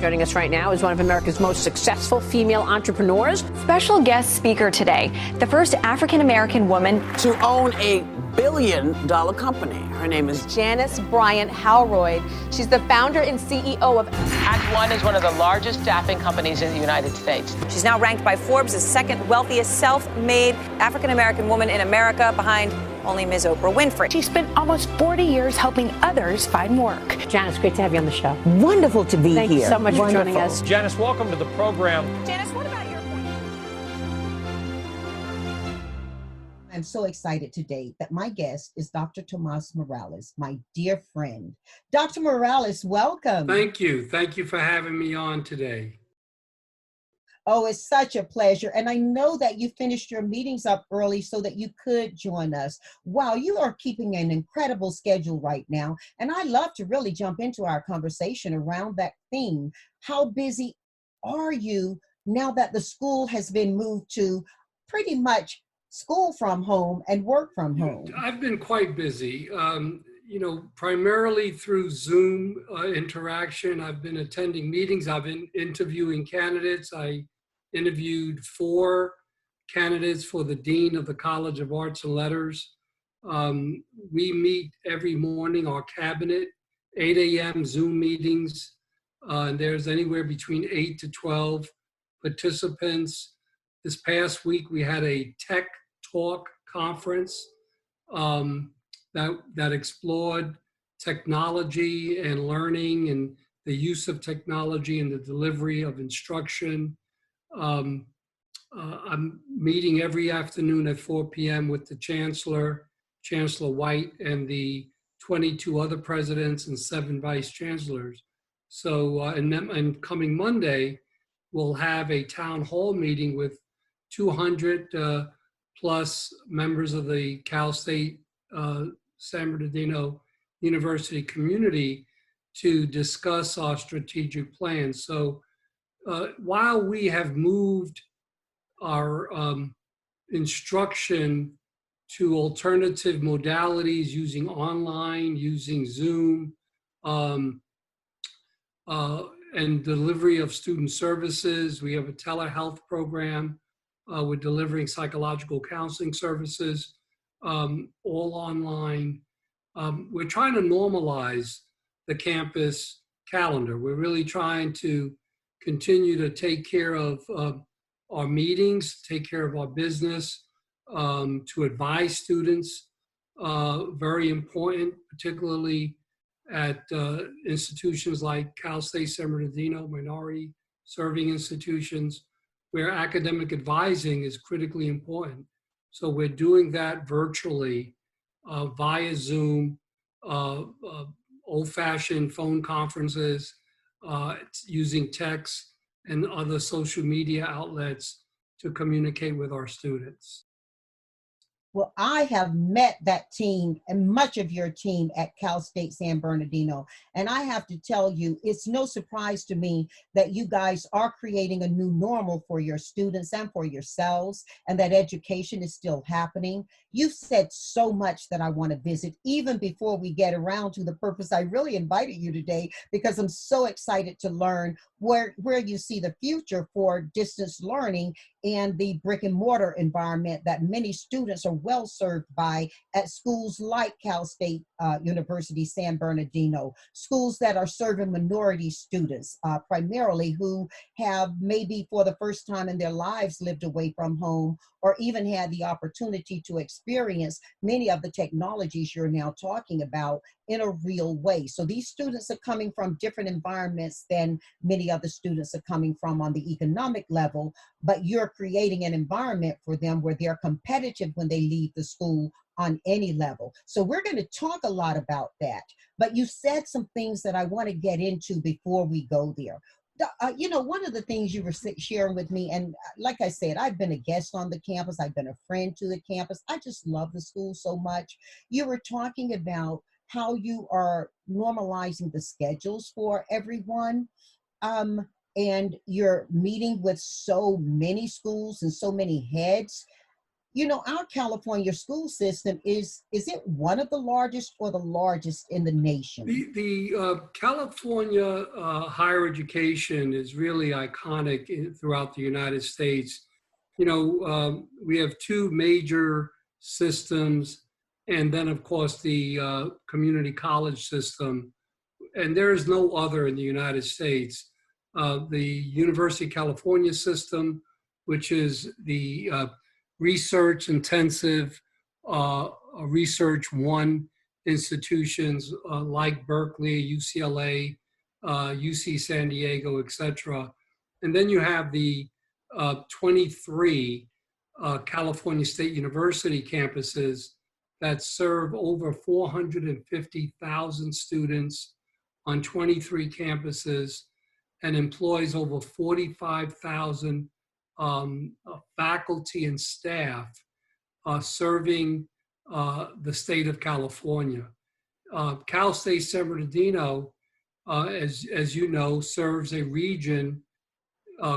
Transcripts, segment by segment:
Joining us right now is one of America's most successful female entrepreneurs. Special guest speaker today, the first African-American woman to own a billion-dollar company. Her name is Janice Bryant Howroyd. She's the founder and CEO of Act One is one of the largest staffing companies in the United States. She's now ranked by Forbes as second wealthiest self-made African-American woman in America, behind only Ms. Oprah Winfrey. She spent almost 40 years helping others find work. Janice, great to have you on the show. Wonderful to be here. Thank you so much for joining us. Janice, welcome to the program. Janice, what about your point? I'm so excited today that my guest is Dr. Tomás Morales, my dear friend. Dr. Morales, welcome. Thank you. Thank you for having me on today. Oh, it's such a pleasure. And I know that you finished your meetings up early so that you could join us. Wow, you are keeping an incredible schedule right now. And I'd love to really jump into our conversation around that theme. How busy are you now that the school has been moved to pretty much school from home and work from home? I've been quite busy. Primarily through Zoom interaction. I've been attending meetings. I've been interviewing candidates. I interviewed 4 candidates for the Dean of the College of Arts and Letters. We meet every morning, our cabinet, 8 a.m. Zoom meetings. And there's anywhere between 8 to 12 participants. This past week, we had a tech talk conference that explored technology and learning and the use of technology in the delivery of instruction. I'm meeting every afternoon at 4 p.m. with the Chancellor, Chancellor White, and the 22 other presidents and 7 vice chancellors. So, and coming Monday, we'll have a town hall meeting with 200 plus members of the Cal State San Bernardino University community to discuss our strategic plan. So while we have moved our instruction to alternative modalities using online, using Zoom, and delivery of student services, we have a telehealth program. We're delivering psychological counseling services, all online. We're trying to normalize the campus calendar. We're really trying to continue to take care of our meetings, take care of our business, to advise students, very important, particularly at institutions like Cal State San Bernardino, minority serving institutions, where academic advising is critically important. So we're doing that virtually via Zoom, old-fashioned phone conferences, using text and other social media outlets to communicate with our students. Well, I have met that team and much of your team at Cal State San Bernardino. And I have to tell you, it's no surprise to me that you guys are creating a new normal for your students and for yourselves, and that education is still happening. You've said so much that I want to visit, even before we get around to the purpose I really invited you today, because I'm so excited to learn where you see the future for distance learning and the brick and mortar environment that many students are well served by at schools like Cal State University San Bernardino, schools that are serving minority students primarily, who have maybe for the first time in their lives lived away from home, or even had the opportunity to experience many of the technologies you're now talking about in a real way. So these students are coming from different environments than many other students are coming from on the economic level, but you're creating an environment for them where they're competitive when they leave the school on any level. So we're going to talk a lot about that, but you said some things that I want to get into before we go there. One of the things you were sharing with me, and like I said, I've been a guest on the campus, I've been a friend to the campus, I just love the school so much. You were talking about how you are normalizing the schedules for everyone, and you're meeting with so many schools and so many heads. You know, our California school system is it one of the largest or the largest in the nation? The California higher education is really iconic throughout the United States. You know, we have two major systems, and then of course the community college system, and there is no other in the United States. The University of California system, which is the research intensive, research one institutions like Berkeley, UCLA, UC San Diego, etc. And then you have the 23 California State University campuses that serve over 450,000 students on 23 campuses and employs over 45,000 faculty and staff serving the state of California. Cal State San Bernardino, as you know, serves a region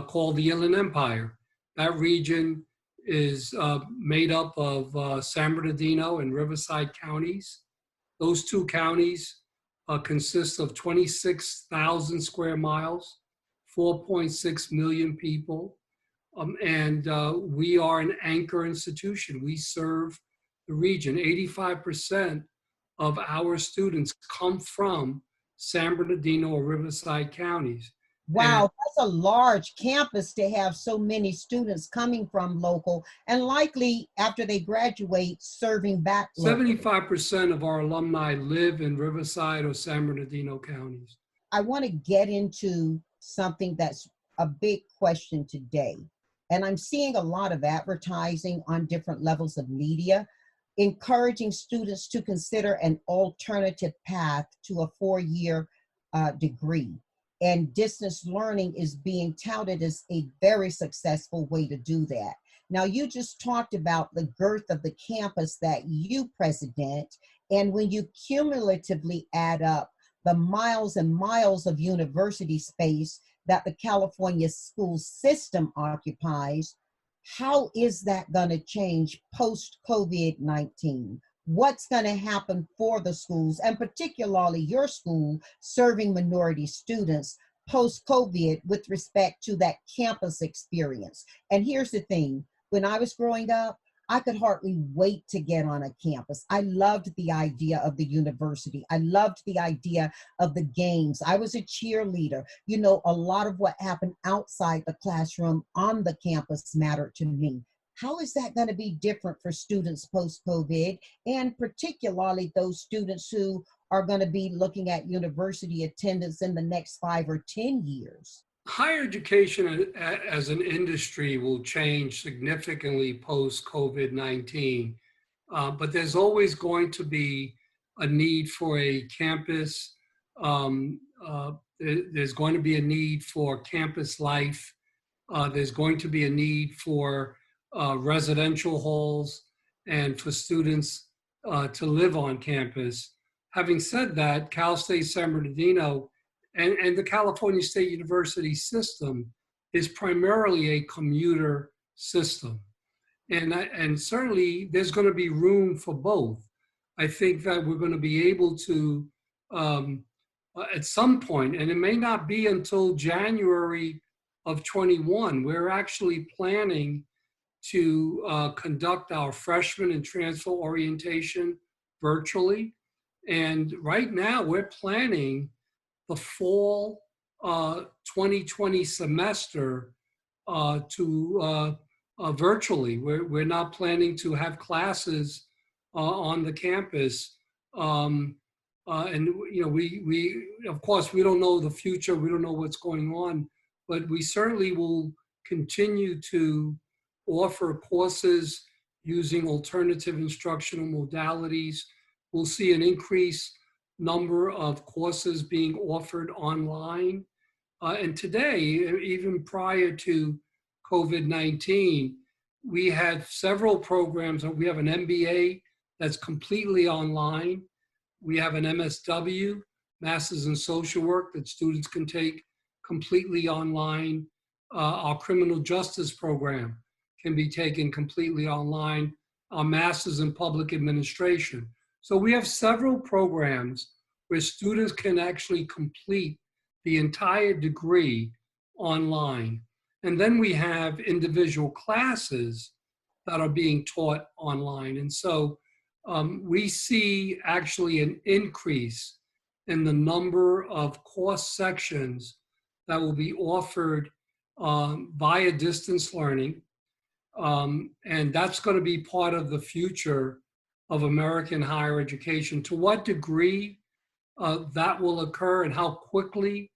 called the Inland Empire. That region is made up of San Bernardino and Riverside counties. Those two counties consist of 26,000 square miles, 4.6 million people. And we are an anchor institution. We serve the region. 85% of our students come from San Bernardino or Riverside counties. Wow, And that's a large campus to have so many students coming from local and likely after they graduate serving back local. 75% of our alumni live in Riverside or San Bernardino counties. I want to get into something that's a big question today. And I'm seeing a lot of advertising on different levels of media, encouraging students to consider an alternative path to a four-year degree. And distance learning is being touted as a very successful way to do that. Now, you just talked about the girth of the campus that you president, and when you cumulatively add up the miles and miles of university space that the California school system occupies, how is that going to change post-COVID-19? What's going to happen for the schools, and particularly your school serving minority students post-COVID with respect to that campus experience? And here's the thing, when I was growing up, I could hardly wait to get on a campus. I loved the idea of the university. I loved the idea of the games. I was a cheerleader. You know, a lot of what happened outside the classroom on the campus mattered to me. How is that going to be different for students post-COVID, and particularly those students who are going to be looking at university attendance in the next 5 or 10 years? Higher education as an industry will change significantly post-COVID-19, but there's always going to be a need for a campus. There's going to be a need for campus life. There's going to be a need for residential halls and for students to live on campus. Having said that, Cal State San Bernardino and the California State University system is primarily a commuter system. And certainly there's going to be room for both. I think that we're going to be able to, at some point, and it may not be until January of 21, we're actually planning to conduct our freshman and transfer orientation virtually. And right now we're planning the fall 2020 semester to virtually. We're not planning to have classes on the campus. And you know, we of course, we don't know the future. We don't know what's going on, but we certainly will continue to offer courses using alternative instructional modalities. We'll see an increased number of courses being offered online. And today, even prior to COVID-19, we had several programs. We have an MBA that's completely online. We have an MSW, Masters in Social Work, that students can take completely online. Our criminal justice program can be taken completely online, our master's in public administration. So we have several programs where students can actually complete the entire degree online. And then we have individual classes that are being taught online. And so we see actually an increase in the number of course sections that will be offered via distance learning. And that's going to be part of the future of American higher education. To what degree that will occur and how quickly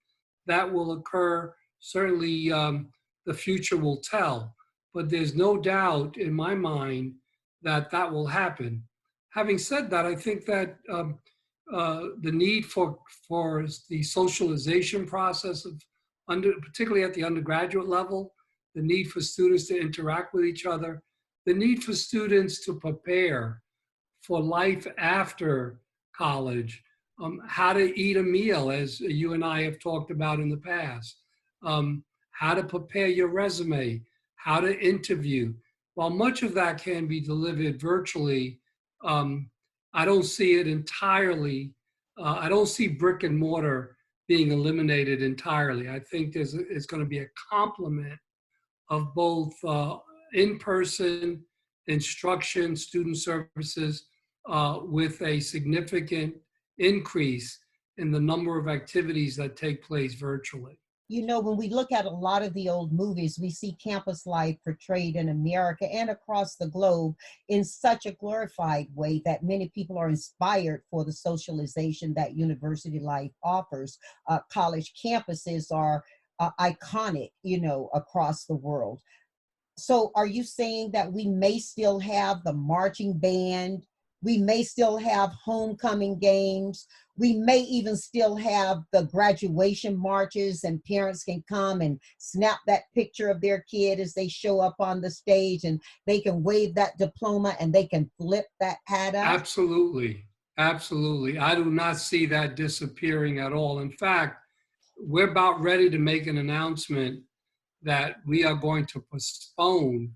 that will occur, certainly the future will tell. But there's no doubt in my mind that that will happen. Having said that, I think that the need for the socialization process of particularly at the undergraduate level, the need for students to interact with each other, the need for students to prepare for life after college, how to eat a meal, as you and I have talked about in the past, how to prepare your resume, how to interview. While much of that can be delivered virtually, I don't see it entirely. I don't see brick and mortar being eliminated entirely. I think it's going to be a complement of both in-person instruction, student services, with a significant increase in the number of activities that take place virtually. You know, when we look at a lot of the old movies, we see campus life portrayed in America and across the globe in such a glorified way that many people are inspired for the socialization that university life offers. College campuses are iconic, you know, across the world. So are you saying that we may still have the marching band? We may still have homecoming games. We may even still have the graduation marches, and parents can come and snap that picture of their kid as they show up on the stage, and they can wave that diploma and they can flip that hat up? Absolutely. Absolutely. I do not see that disappearing at all. In fact, we're about ready to make an announcement that we are going to postpone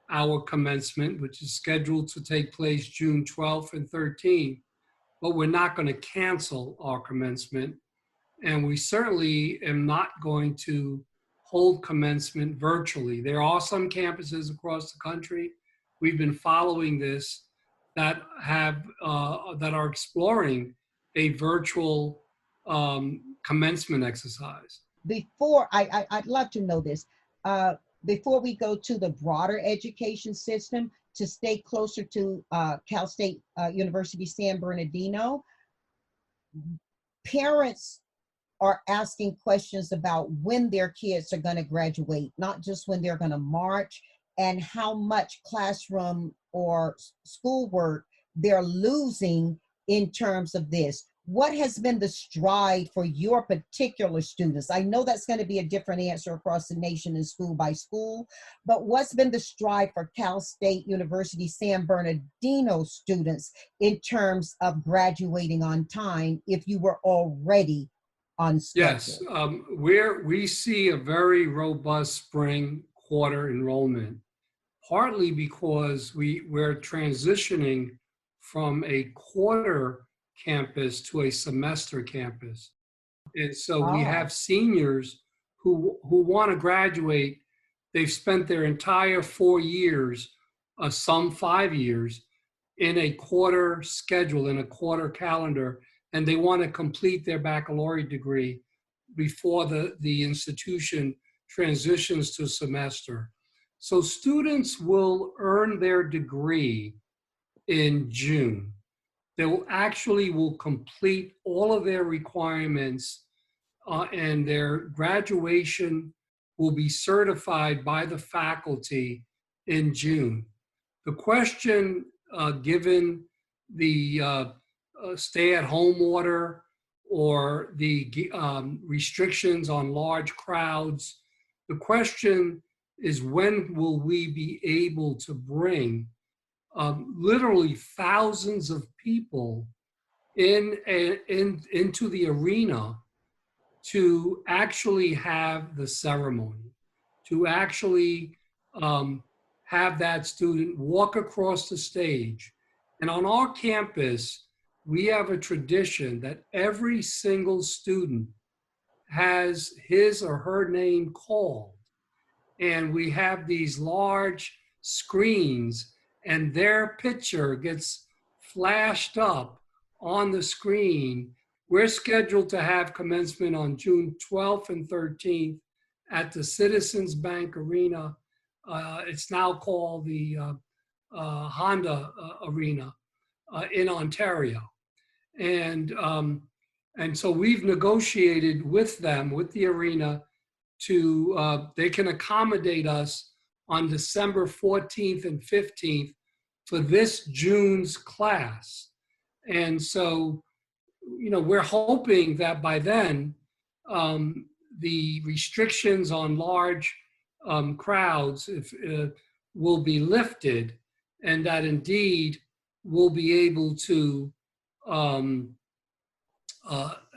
our commencement, which is scheduled to take place June 12th and 13th, but we're not going to cancel our commencement. And we certainly am not going to hold commencement virtually. There are some campuses across the country, we've been following this, that are exploring a virtual commencement exercise. Before, I'd love to know this. Before we go to the broader education system, to stay closer to Cal State University San Bernardino, parents are asking questions about when their kids are going to graduate, not just when they're going to march, and how much classroom or schoolwork they're losing in terms of this. What has been the stride for your particular students? I know that's going to be a different answer across the nation and school by school, but what's been the stride for Cal State University San Bernardino students in terms of graduating on time if you were already on schedule? Yes, we see a very robust spring quarter enrollment, partly because we're transitioning from a quarter campus to a semester campus. And so we have seniors who want to graduate. They've spent their entire 4 years, some 5 years, in a quarter schedule, in a quarter calendar, and they want to complete their baccalaureate degree before the institution transitions to semester. So students will earn their degree in June. They will complete all of their requirements, and their graduation will be certified by the faculty in June. The question, given the stay-at-home order or the restrictions on large crowds, the question is, when will we be able to bring literally thousands of people into the arena to actually have the ceremony, to actually have that student walk across the stage. And on our campus, we have a tradition that every single student has his or her name called. And we have these large screens, and their picture gets flashed up on the screen. We're scheduled to have commencement on June 12th and 13th at the Citizens Bank Arena. It's now called the Honda Arena in Ontario. And so we've negotiated with them, with the arena, to they can accommodate us on December 14th and 15th for this June's class. And so, you know, we're hoping that by then the restrictions on large crowds will be lifted, and that indeed we'll be able to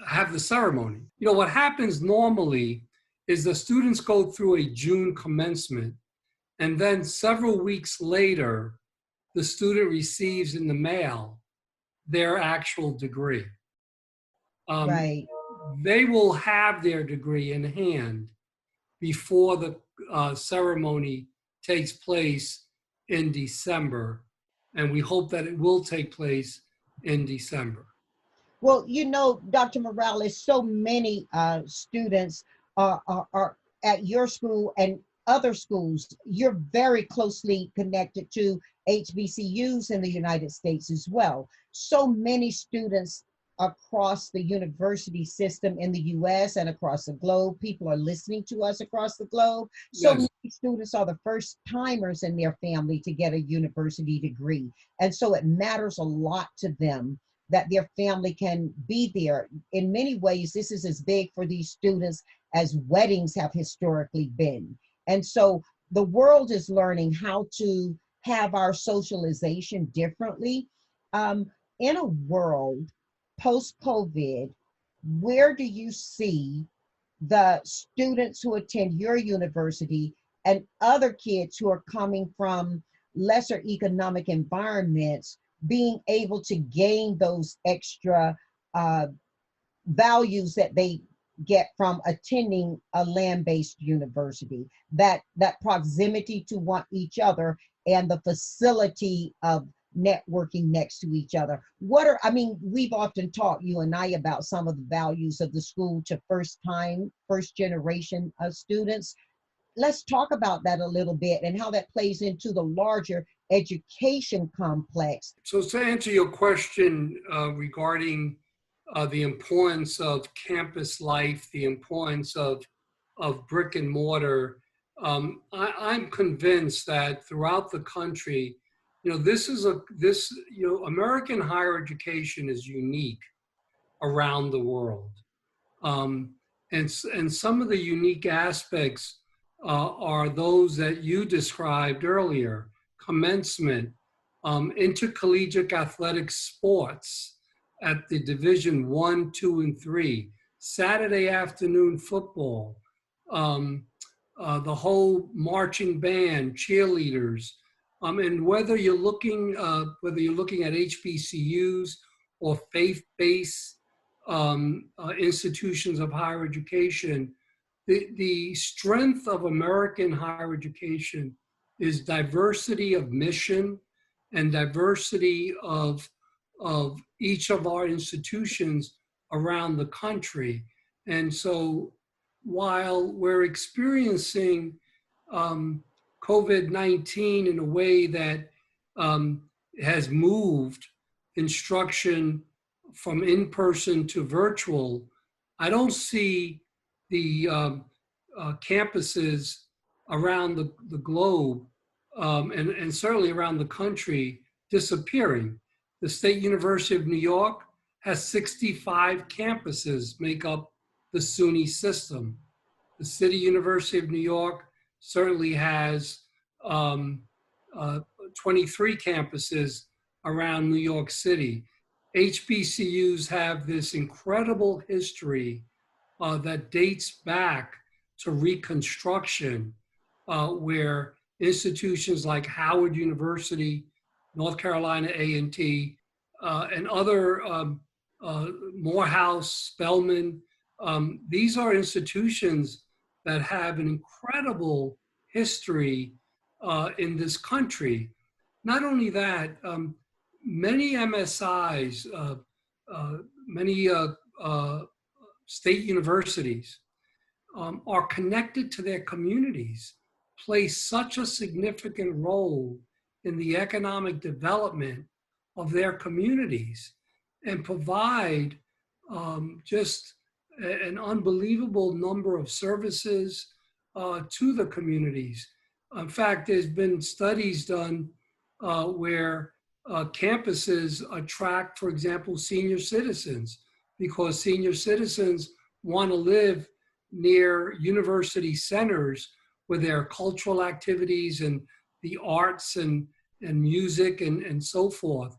have the ceremony. You know, what happens normally is the students go through a June commencement, and then several weeks later, the student receives in the mail their actual degree. Right. They will have their degree in hand before the ceremony takes place in December, and we hope that it will take place in December. Well, you know, Dr. Morales, so many students are at your school and other schools. You're very closely connected to HBCUs in the United States as well. So many students across the university system in the US and across the globe. People are listening to us across the globe. So Yes. many students are the first timers in their family to get a university degree. And so it matters a lot to them that their family can be there. In many ways, this is as big for these students as weddings have historically been. And so the world is learning how to have our socialization differently. In a world post-COVID, where do you see the students who attend your university and other kids who are coming from lesser economic environments being able to gain those extra values that they get from attending a land-based university, that proximity to each other and the facility of networking next to each other? I mean, we've often talked, you and I, about some of the values of the school to first generation students. Let's talk about that a little bit and how that plays into the larger education complex. So to answer your question regarding the importance of campus life, the importance of brick and mortar, I'm convinced that throughout the country, you know, American higher education is unique around the world. And some of the unique aspects are those that you described earlier: commencement, intercollegiate athletic sports at the Division 1, 2, and 3, Saturday afternoon football, the whole marching band, cheerleaders, and whether you're looking at HBCUs or faith-based institutions of higher education, the strength of American higher education is diversity of mission and diversity of each of our institutions around the country. And so while we're experiencing COVID-19 in a way that has moved instruction from in-person to virtual, I don't see the campuses around the globe and certainly around the country disappearing. The State University of New York has 65 campuses make up the SUNY system. The City University of New York certainly has 23 campuses around New York City. HBCUs have this incredible history that dates back to Reconstruction, where institutions like Howard University, North Carolina A&T, and other Morehouse, Spelman. These are institutions that have an incredible history in this country. Not only that, many MSIs, many state universities are connected to their communities, play such a significant role in the economic development of their communities, and provide just an unbelievable number of services to the communities. In fact, there's been studies done where campuses attract, for example, senior citizens, because senior citizens want to live near university centers where there are cultural activities and the arts and music and so forth.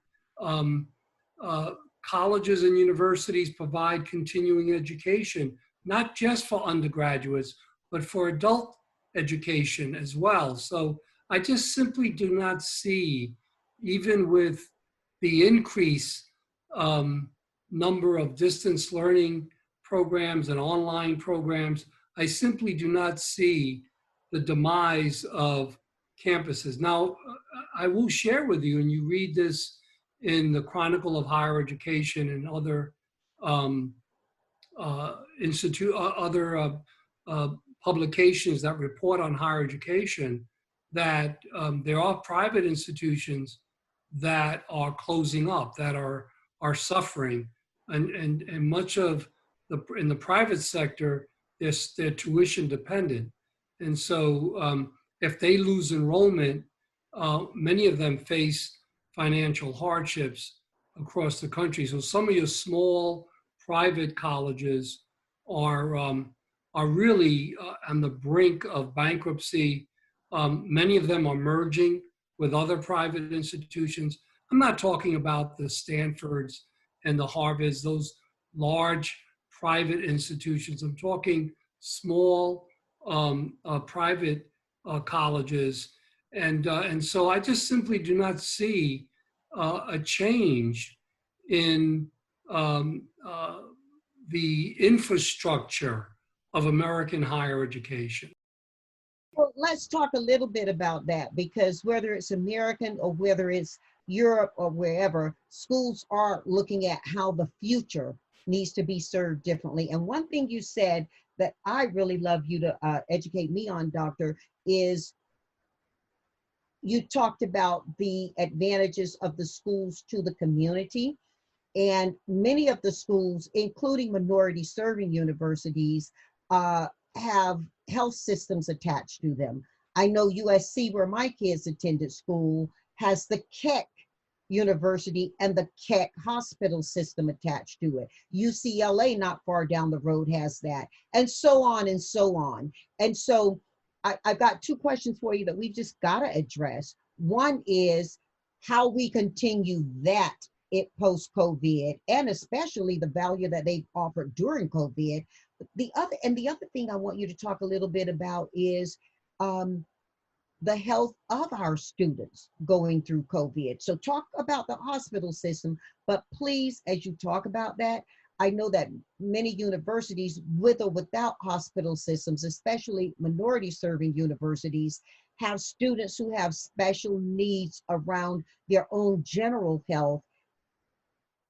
Colleges and universities provide continuing education, not just for undergraduates, but for adult education as well. So I just simply do not see, even with the increase number of distance learning programs and online programs, I simply do not see the demise of campuses. Now, I will share with you, and you read this in the Chronicle of Higher Education and other publications that report on higher education, that there are private institutions that are closing up, that are suffering, and much of in the private sector, they're tuition dependent, and so if they lose enrollment, many of them face financial hardships across the country. So some of your small private colleges are really on the brink of bankruptcy. Many of them are merging with other private institutions. I'm not talking about the Stanfords and the Harvards, those large private institutions. I'm talking small private colleges. And so I just simply do not see a change in the infrastructure of American higher education. Well, let's talk a little bit about that, because whether it's American or whether it's Europe or wherever, schools are looking at how the future needs to be served differently. And one thing you said that I really love you to educate me on, Doctor, is you talked about the advantages of the schools to the community. And many of the schools, including minority serving universities, have health systems attached to them. I know USC, where my kids attended school, has the Keck University and the Keck hospital system attached to it. UCLA, not far down the road, has that, and so on and so on. And so I've got two questions for you that we've just got to address. One is how we continue that post-COVID, and especially the value that they've offered during COVID. The other thing I want you to talk a little bit about is the health of our students going through COVID. So talk about the hospital system, but please, as you talk about that, I know that many universities, with or without hospital systems, especially minority serving universities, have students who have special needs around their own general health.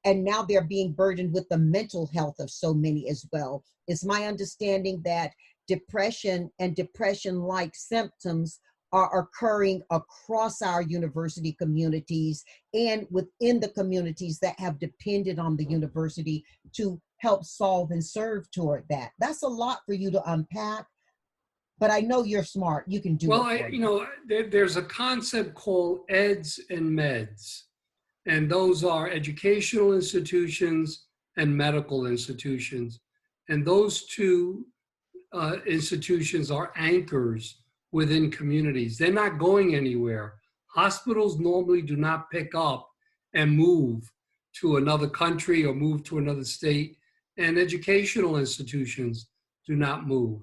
And now they're being burdened with the mental health of so many as well. It's my understanding that depression and depression-like symptoms are occurring across our university communities and within the communities that have depended on the university to help solve and serve toward that. That's a lot for you to unpack, but I know you're smart. You can do it. Well, there's a concept called EDS and MEDS, and those are educational institutions and medical institutions. And those two institutions are anchors within communities. They're not going anywhere. Hospitals normally do not pick up and move to another country or move to another state, and educational institutions do not move.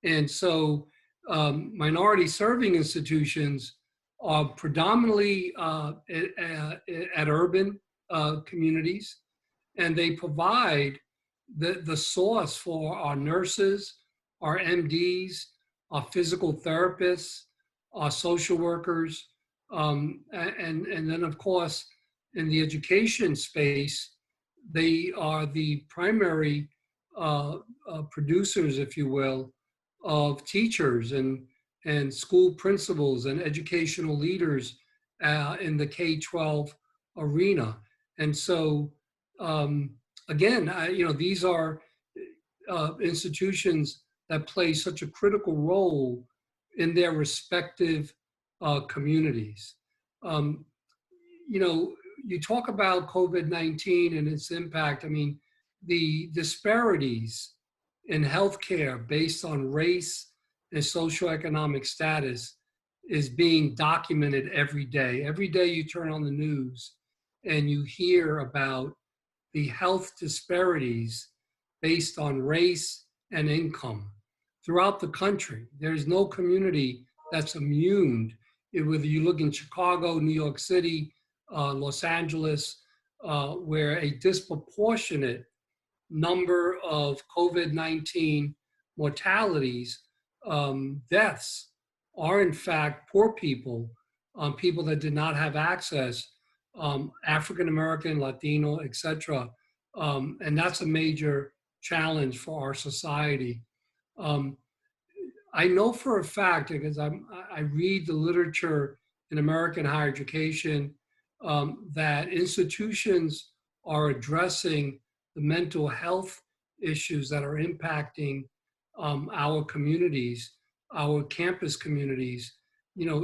And so minority serving institutions are predominantly at urban communities, and they provide the source for our nurses, our MDs, our physical therapists, our social workers, and then of course in the education space, they are the primary producers, if you will, of teachers and school principals and educational leaders in the K-12 arena. And so, again, these are institutions that play such a critical role in their respective communities. You talk about COVID-19 and its impact. I mean, the disparities in healthcare based on race and socioeconomic status is being documented every day. Every day you turn on the news and you hear about the health disparities based on race and income throughout the country. There's no community that's immune. Whether you look in Chicago, New York City, Los Angeles, where a disproportionate number of COVID-19 mortalities, deaths, are in fact poor people, people that did not have access, African-American, Latino, et cetera. And that's a major challenge for our society. I know for a fact, because I read the literature in American higher education, that institutions are addressing the mental health issues that are impacting our communities, our campus communities,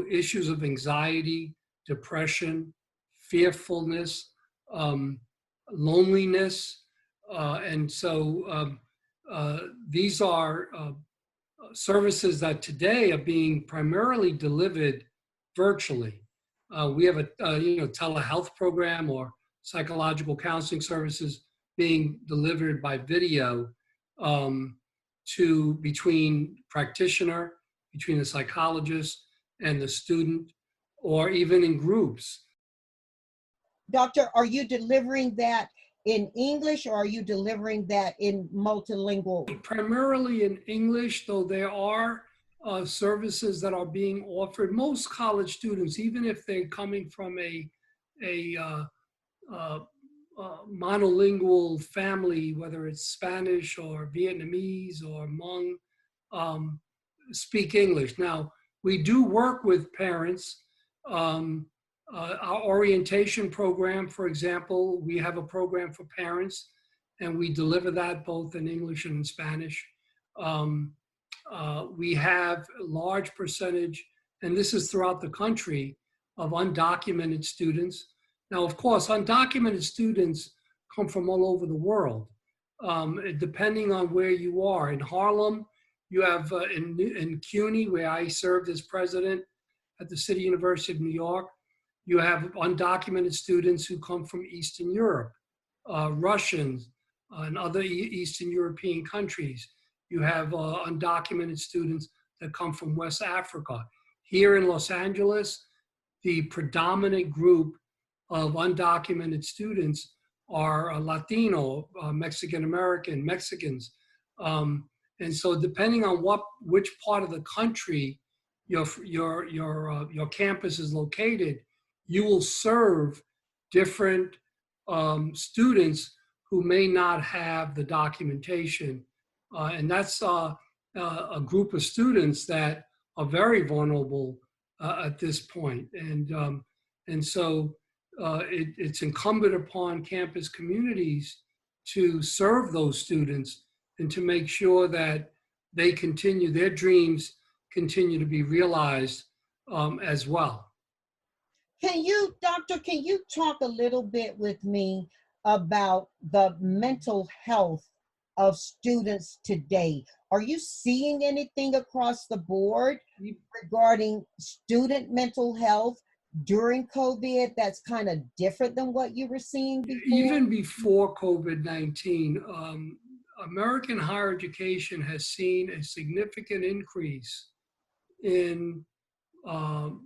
issues of anxiety, depression, fearfulness, loneliness. And so these are services that today are being primarily delivered virtually. We have a telehealth program or psychological counseling services being delivered by video between practitioner, between the psychologist and the student, or even in groups. Doctor, are you delivering that in English, or are you delivering that in multilingual? Primarily in English, though there are services that are being offered. Most college students, even if they're coming from a monolingual family, whether it's Spanish or Vietnamese or Hmong, speak English. Now, we do work with parents. Our orientation program, for example, we have a program for parents, and we deliver that both in English and in Spanish. We have a large percentage, and this is throughout the country, of undocumented students. Now, of course, undocumented students come from all over the world, depending on where you are. In Harlem, you have in CUNY, where I served as president at the City University of New York, you have undocumented students who come from Eastern Europe, Russians, and other Eastern European countries. You have undocumented students that come from West Africa. Here in Los Angeles, the predominant group of undocumented students are Latino, Mexican-American, Mexicans. And so depending on which part of the country your campus is located, you will serve different students who may not have the documentation. And that's a group of students that are very vulnerable at this point. And so it's incumbent upon campus communities to serve those students and to make sure that their dreams continue to be realized as well. Doctor, can you talk a little bit with me about the mental health of students today? Are you seeing anything across the board regarding student mental health during COVID that's kind of different than what you were seeing before? Even before COVID-19, American higher education has seen a significant increase in the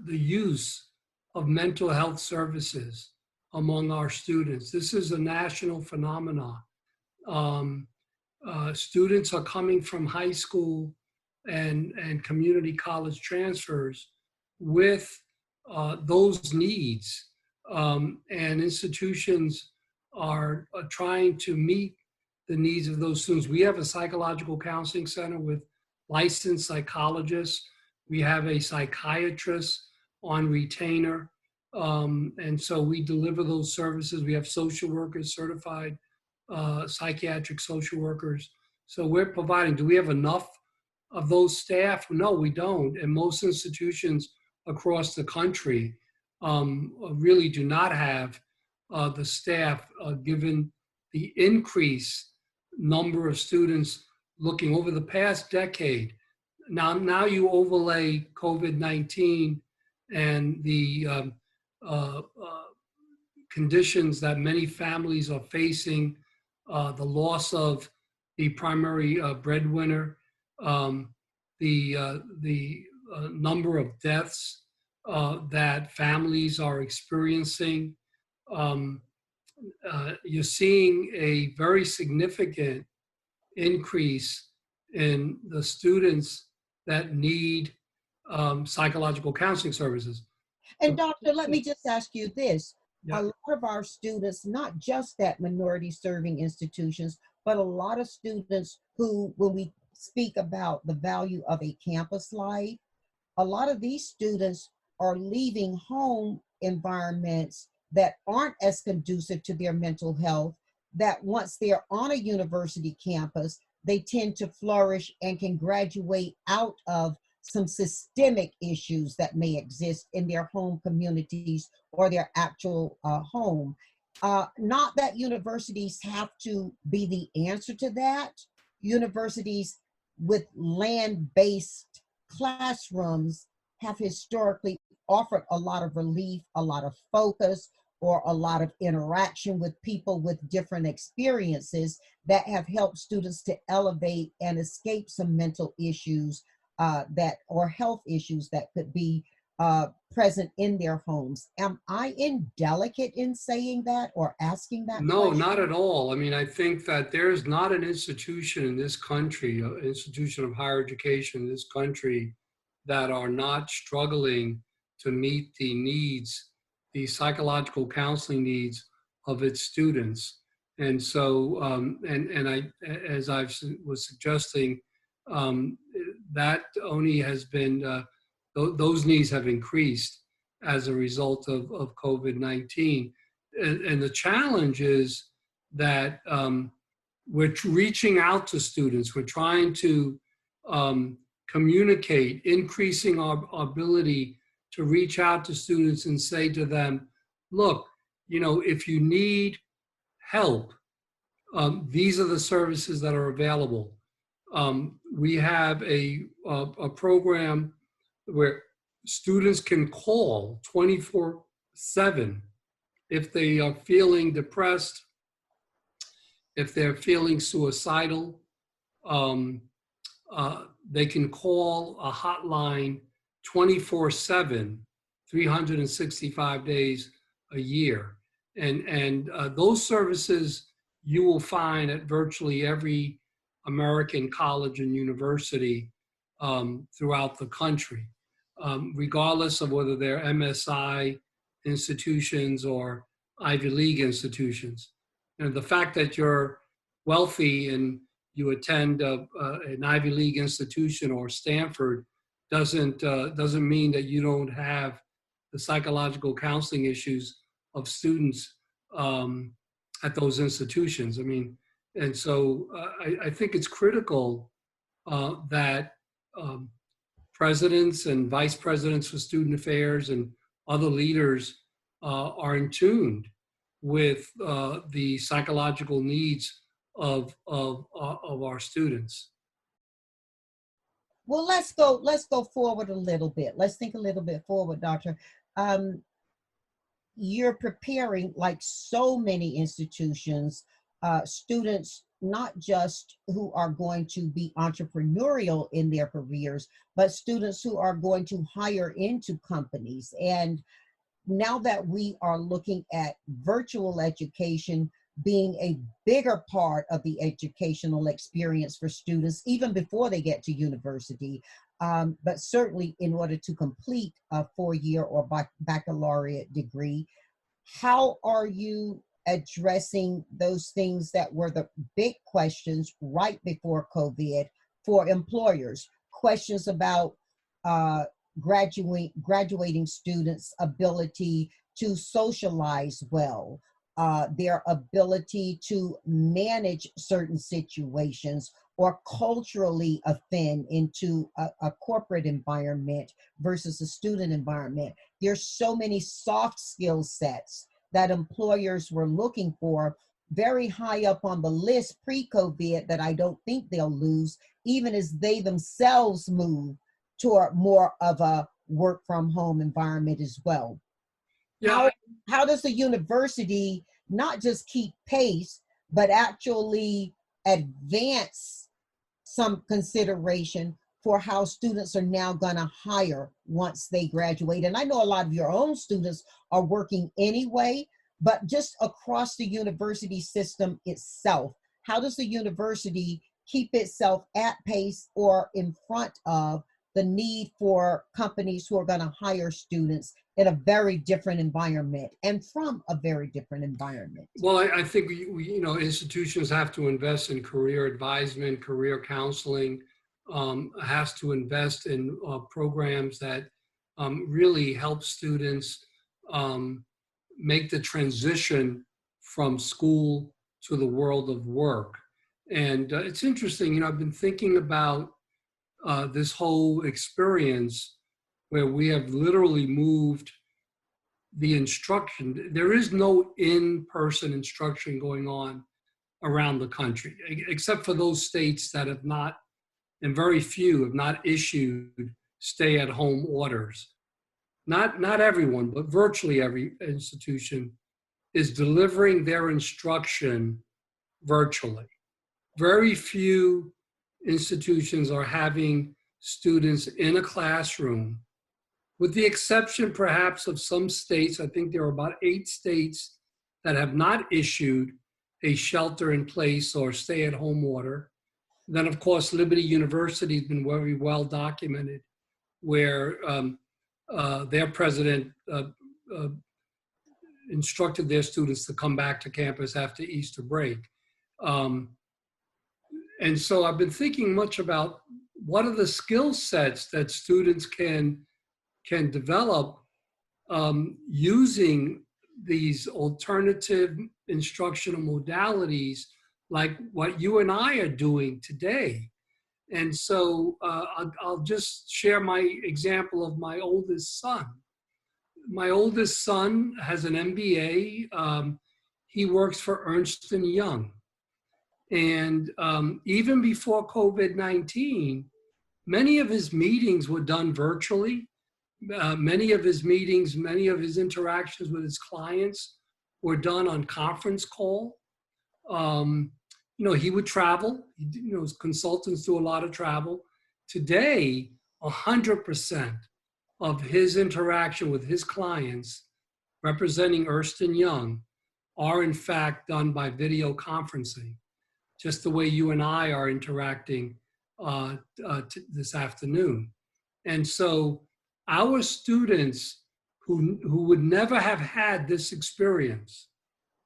use of mental health services among our students. This is a national phenomenon. Students are coming from high school and community college transfers with those needs, and institutions are trying to meet the needs of those students. We have a psychological counseling center with licensed psychologists. We have a psychiatrist on retainer. And so we deliver those services. We have social workers, certified psychiatric social workers. So we're providing. Do we have enough of those staff? No, we don't. And most institutions across the country really do not have the staff, given the increased number of students looking over the past decade. Now you overlay COVID-19 and the conditions that many families are facing, the loss of the primary breadwinner, the number of deaths that families are experiencing. You're seeing a very significant increase in the students that need psychological counseling services. And doctor, let me just ask you this. Yeah. A lot of our students, not just at minority serving institutions, but a lot of students who, when we speak about the value of a campus life, a lot of these students are leaving home environments that aren't as conducive to their mental health, that once they're on a university campus, they tend to flourish and can graduate out of some systemic issues that may exist in their home communities or their actual home. Not that universities have to be the answer to that. Universities with land-based classrooms have historically offered a lot of relief, a lot of focus, or a lot of interaction with people with different experiences that have helped students to elevate and escape some mental issues or health issues that could be present in their homes. Am I indelicate in saying that or asking that No, question? not at all. I mean, I think that there's not an institution in this country, an institution of higher education in this country, that are not struggling to meet the needs, the psychological counseling needs of its students. And so, as I was suggesting, that only has been, those needs have increased as a result of COVID-19. And the challenge is that we're reaching out to students. We're trying to communicate, increasing our ability to reach out to students and say to them, look, if you need help, these are the services that are available. We have a program where students can call 24/7 if they are feeling depressed, if they're feeling suicidal. They can call a hotline 24/7, 365 days a year. And those services you will find at virtually every American college and university throughout the country, regardless of whether they're MSI institutions or Ivy League institutions. And the fact that you're wealthy and you attend an Ivy League institution or Stanford doesn't mean that you don't have the psychological counseling issues of students at those institutions. I mean, and so I think it's critical that presidents and vice presidents for student affairs and other leaders are in tune with the psychological needs of our students. Well, let's go forward a little bit. Let's think a little bit forward, Doctor. You're preparing, like so many institutions, students not just who are going to be entrepreneurial in their careers, but students who are going to hire into companies. And now that we are looking at virtual education being a bigger part of the educational experience for students, even before they get to university, but certainly in order to complete a four-year or baccalaureate degree, how are you addressing those things that were the big questions right before COVID for employers? Questions about graduating students' ability to socialize well, their ability to manage certain situations or culturally offend into a corporate environment versus a student environment. There's so many soft skill sets that employers were looking for very high up on the list pre-COVID that I don't think they'll lose, even as they themselves move toward more of a work from home environment as well. Yeah. How does the university not just keep pace, but actually advance some consideration for how students are now going to hire once they graduate? And I know a lot of your own students are working anyway, but just across the university system itself, how does the university keep itself at pace or in front of the need for companies who are going to hire students in a very different environment and from a very different environment? Well, I think institutions have to invest in career advisement, career counseling, has to invest in programs that really help students make the transition from school to the world of work. And it's interesting, I've been thinking about this whole experience where we have literally moved the instruction. There is no in-person instruction going on around the country, except for those states that have not, and very few have not issued stay-at-home orders. Not everyone, but virtually every institution is delivering their instruction virtually. Very few institutions are having students in a classroom, with the exception perhaps of some states. I think there are about 8 states that have not issued a shelter-in-place or stay-at-home order. Then, of course, Liberty University has been very well documented, where their president instructed their students to come back to campus after Easter break. And so I've been thinking much about what are the skill sets that students can develop using these alternative instructional modalities like what you and I are doing today. And so I'll just share my example of my oldest son. My oldest son has an MBA. He works for Ernst & Young. And even before COVID-19, many of his meetings were done virtually. Many of his meetings, many of his interactions with his clients were done on conference call. He would travel. His consultants do a lot of travel. Today, 100% of his interaction with his clients representing Ernst & Young are in fact done by video conferencing, just the way you and I are interacting this afternoon. And so our students who would never have had this experience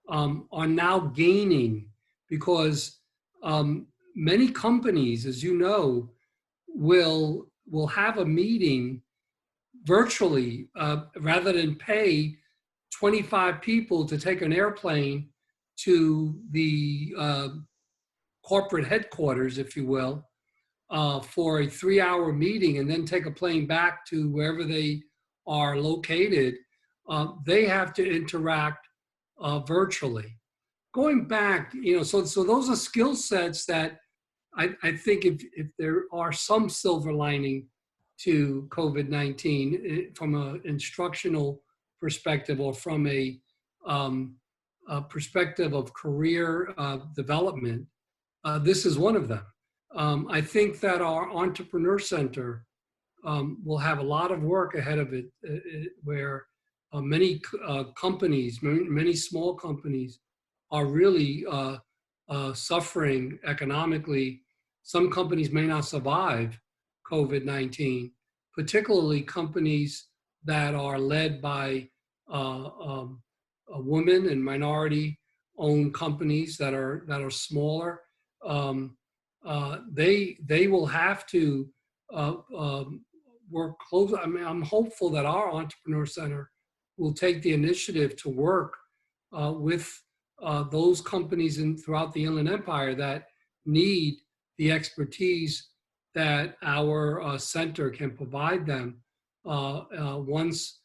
are now gaining, because many companies, as you know, will have a meeting virtually rather than pay 25 people to take an airplane to the corporate headquarters, if you will, for a 3-hour meeting and then take a plane back to wherever they are located. They have to interact virtually. Going back, so those are skill sets that I think if there are some silver lining to COVID-19 from an instructional perspective or from a perspective of career development, this is one of them. I think that our Entrepreneur Center will have a lot of work ahead of it, where many companies, many small companies are really suffering economically. Some companies may not survive COVID-19, particularly companies that are led by women and minority-owned companies that are smaller. They will have to work close. I mean, I'm hopeful that our Entrepreneur Center will take the initiative to work with those companies throughout the Inland Empire that need the expertise that our center can provide them once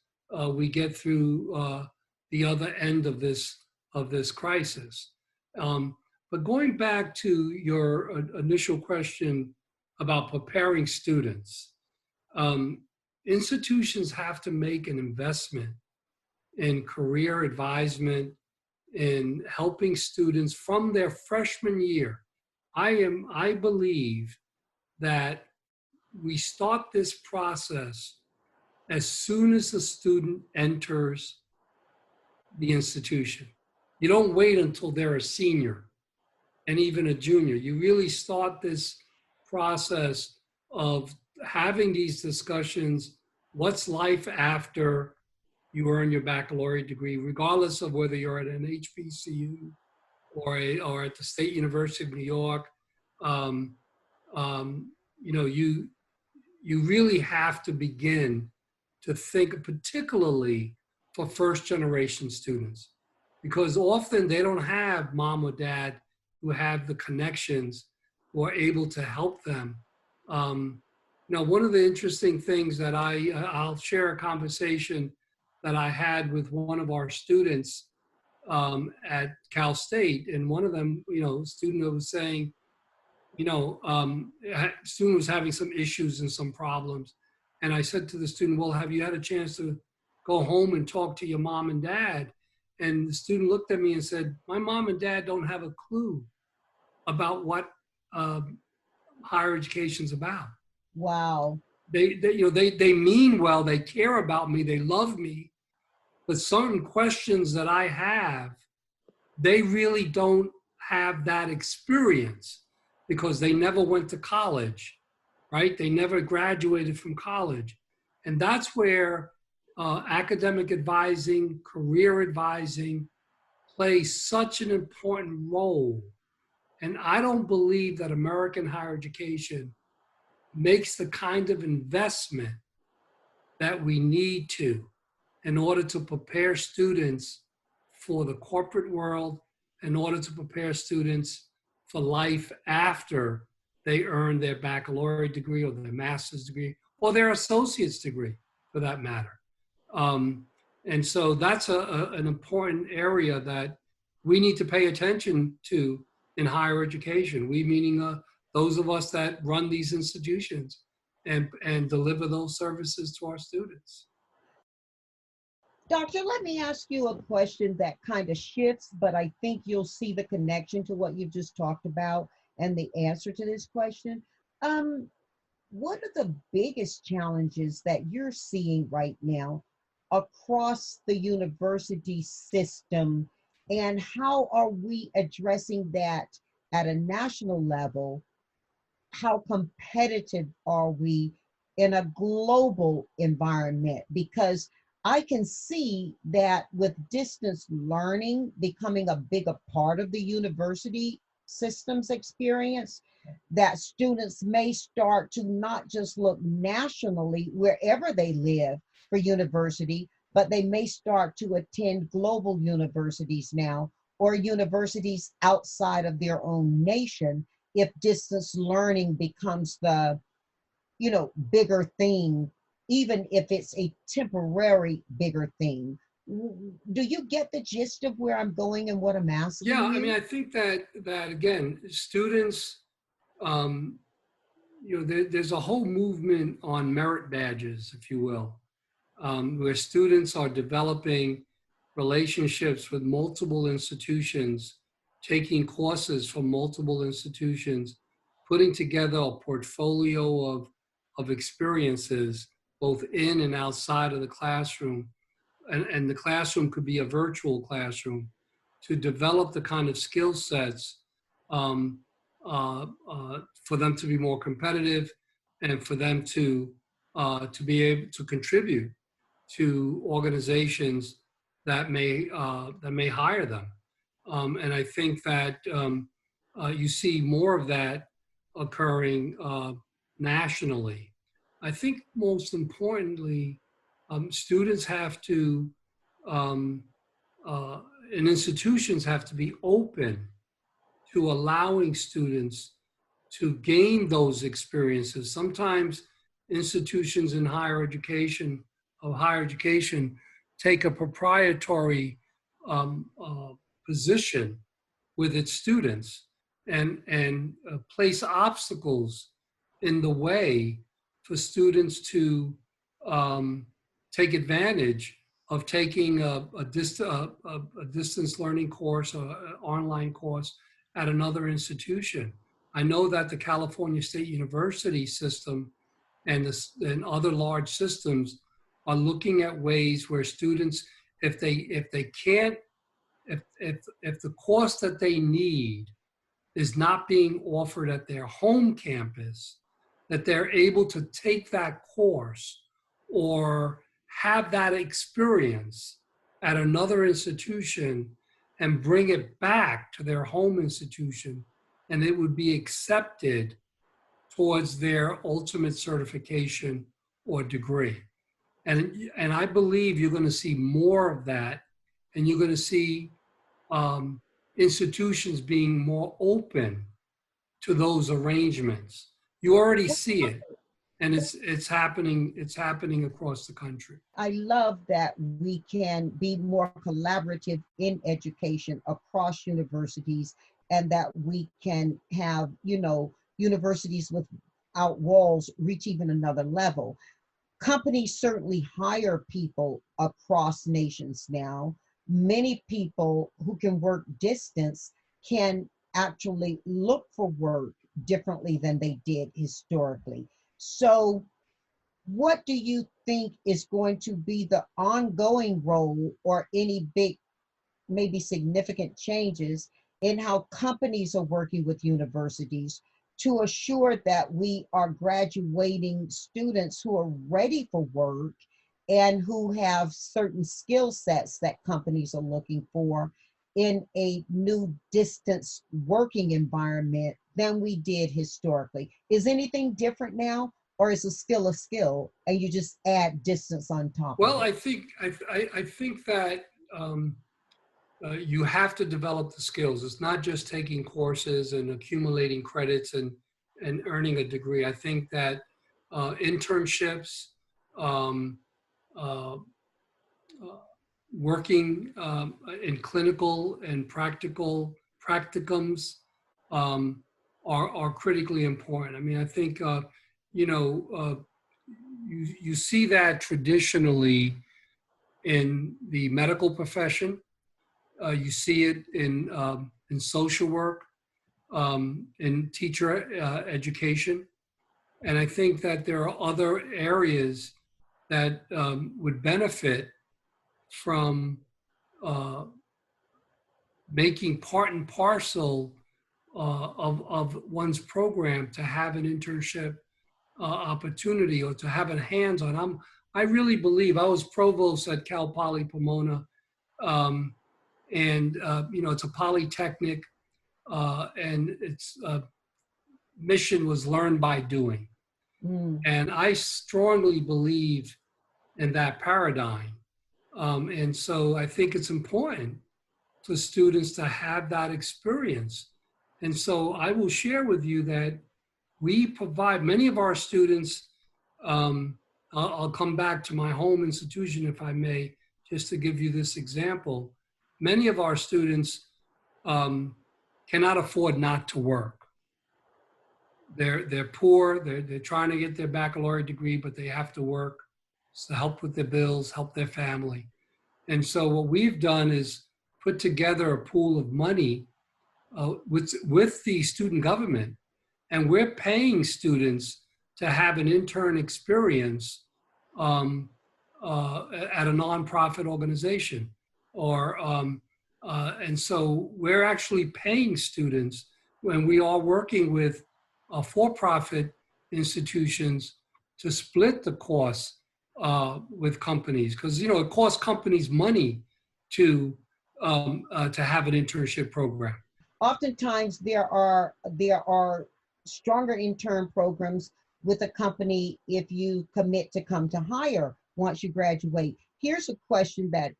we get through the other end of this crisis. But going back to your initial question about preparing students, institutions have to make an investment in career advisement, in helping students from their freshman year. I believe that we start this process as soon as the student enters the institution. You don't wait until they're a senior and even a junior. You really start this process of having these discussions. What's life after you earn your baccalaureate degree, regardless of whether you're at an HBCU or at the State University of New York. You really have to begin to think, particularly for first-generation students, because often they don't have mom or dad who have the connections who are able to help them. One of the interesting things that I'll share a conversation that I had with one of our students at Cal State, and one of them, student was saying, student was having some issues and some problems. And I said to the student, well, have you had a chance to go home and talk to your mom and dad? And the student looked at me and said, my mom and dad don't have a clue about what higher education's about. Wow. They mean well, they care about me, they love me, but certain questions that I have, they really don't have that experience because they never went to college, right? They never graduated from college. And that's where academic advising, career advising plays such an important role. And I don't believe that American higher education makes the kind of investment that we need to in order to prepare students for the corporate world, in order to prepare students for life after they earn their baccalaureate degree or their master's degree or their associate's degree for that matter. And so that's an important area that we need to pay attention to in higher education. We meaning those of us that run these institutions and deliver those services to our students. Doctor, let me ask you a question that kind of shifts, but I think you'll see the connection to what you've just talked about and the answer to this question. What are the biggest challenges that you're seeing right now across the university system, and how are we addressing that at a national level? How competitive are we in a global environment? Because I can see that with distance learning becoming a bigger part of the university system's experience, that students may start to not just look nationally wherever they live for university, but they may start to attend global universities now, or universities outside of their own nation, if distance learning becomes the bigger thing, even if it's a temporary bigger thing. Do you get the gist of where I'm going and what I'm asking? Yeah, I mean, I think that again, students, there's a whole movement on merit badges, if you will, where students are developing relationships with multiple institutions, taking courses from multiple institutions, putting together a portfolio of experiences, both in and outside of the classroom. And the classroom could be a virtual classroom, to develop the kind of skill sets for them to be more competitive and for them to be able to contribute to organizations that may hire them. And I think that you see more of that occurring nationally. I think most importantly, students have to, and institutions have to be open to allowing students to gain those experiences. Sometimes institutions in higher education take a proprietary position with its students and place obstacles in the way for students to take advantage of taking a distance learning course or an online course at another institution. I know that the California State University system and other large systems are looking at ways where students, if the course that they need is not being offered at their home campus, that they're able to take that course or have that experience at another institution and bring it back to their home institution, and it would be accepted towards their ultimate certification or degree. And I believe you're going to see more of that, and you're going to see institutions being more open to those arrangements. You already see it, and it's happening across the country. I love that we can be more collaborative in education across universities, and that we can have, universities without walls reach even another level. Companies certainly hire people across nations now. Many people who can work distance can actually look for work differently than they did historically. So what do you think is going to be the ongoing role, or any big, maybe significant changes in how companies are working with universities to assure that we are graduating students who are ready for work and who have certain skill sets that companies are looking for in a new distance working environment than we did historically? Is anything different now, or is it still a skill and you just add distance on top Well, of it? I think that you have to develop the skills. It's not just taking courses and accumulating credits and earning a degree. I think that internships, working in clinical and practicums are critically important. I mean, I think, you see that traditionally in the medical profession. You see it in social work, in teacher education. And I think that there are other areas that would benefit from making part and parcel of one's program to have an internship opportunity, or to have a hands-on. I really believe, I was provost at Cal Poly Pomona, and it's a polytechnic, and its mission was learn by doing. And I strongly believe in that paradigm. And so I think it's important for students to have that experience. And so I will share with you that we provide many of our students, I'll come back to my home institution if I may, just to give you this example. Many of our students cannot afford not to work. They're poor, they're trying to get their baccalaureate degree, but they have to work to help with their bills, help their family. And so what we've done is put together a pool of money with the student government, and we're paying students to have an intern experience at a nonprofit organization, and so we're actually paying students when we are working with for-profit institutions to split the costs with companies, because it costs companies money to have an internship program. Oftentimes there are stronger intern programs with a company if you commit to come to hire once you graduate. Here's a question that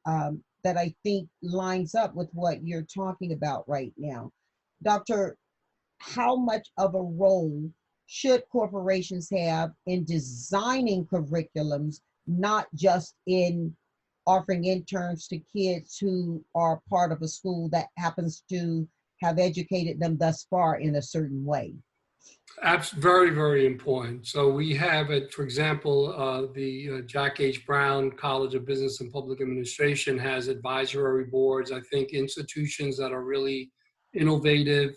that I think lines up with what you're talking about right now. Doctor, how much of a role should corporations have in designing curriculums, not just in offering interns to kids who are part of a school that happens to have educated them thus far in a certain way? Very, very important. So we have it, for example, the Jack H. Brown College of Business and Public Administration has advisory boards. I think institutions that are really innovative,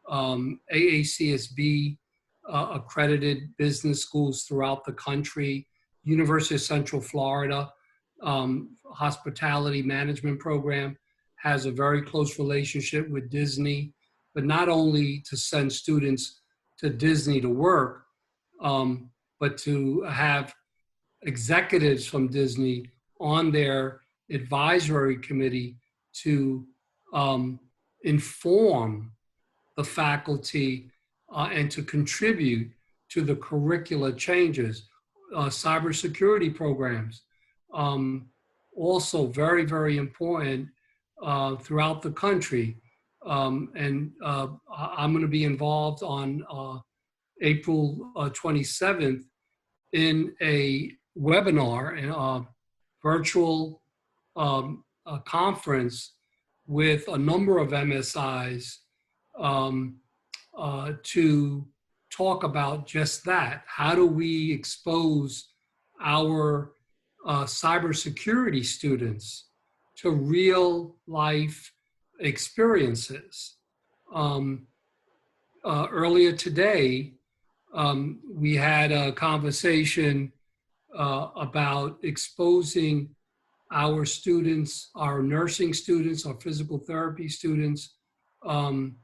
AACSB accredited business schools throughout the country, University of Central Florida hospitality management program has a very close relationship with Disney, but not only to send students to Disney to work, but to have executives from Disney on their advisory committee to inform the faculty and to contribute to the curricula changes. Cybersecurity programs, also very, very important throughout the country. I'm going to be involved on April 27th in a webinar, in a virtual conference with a number of MSIs to talk about just that. How do we expose our cybersecurity students to real life experiences? Earlier today, we had a conversation about exposing our students, our nursing students, our physical therapy students, and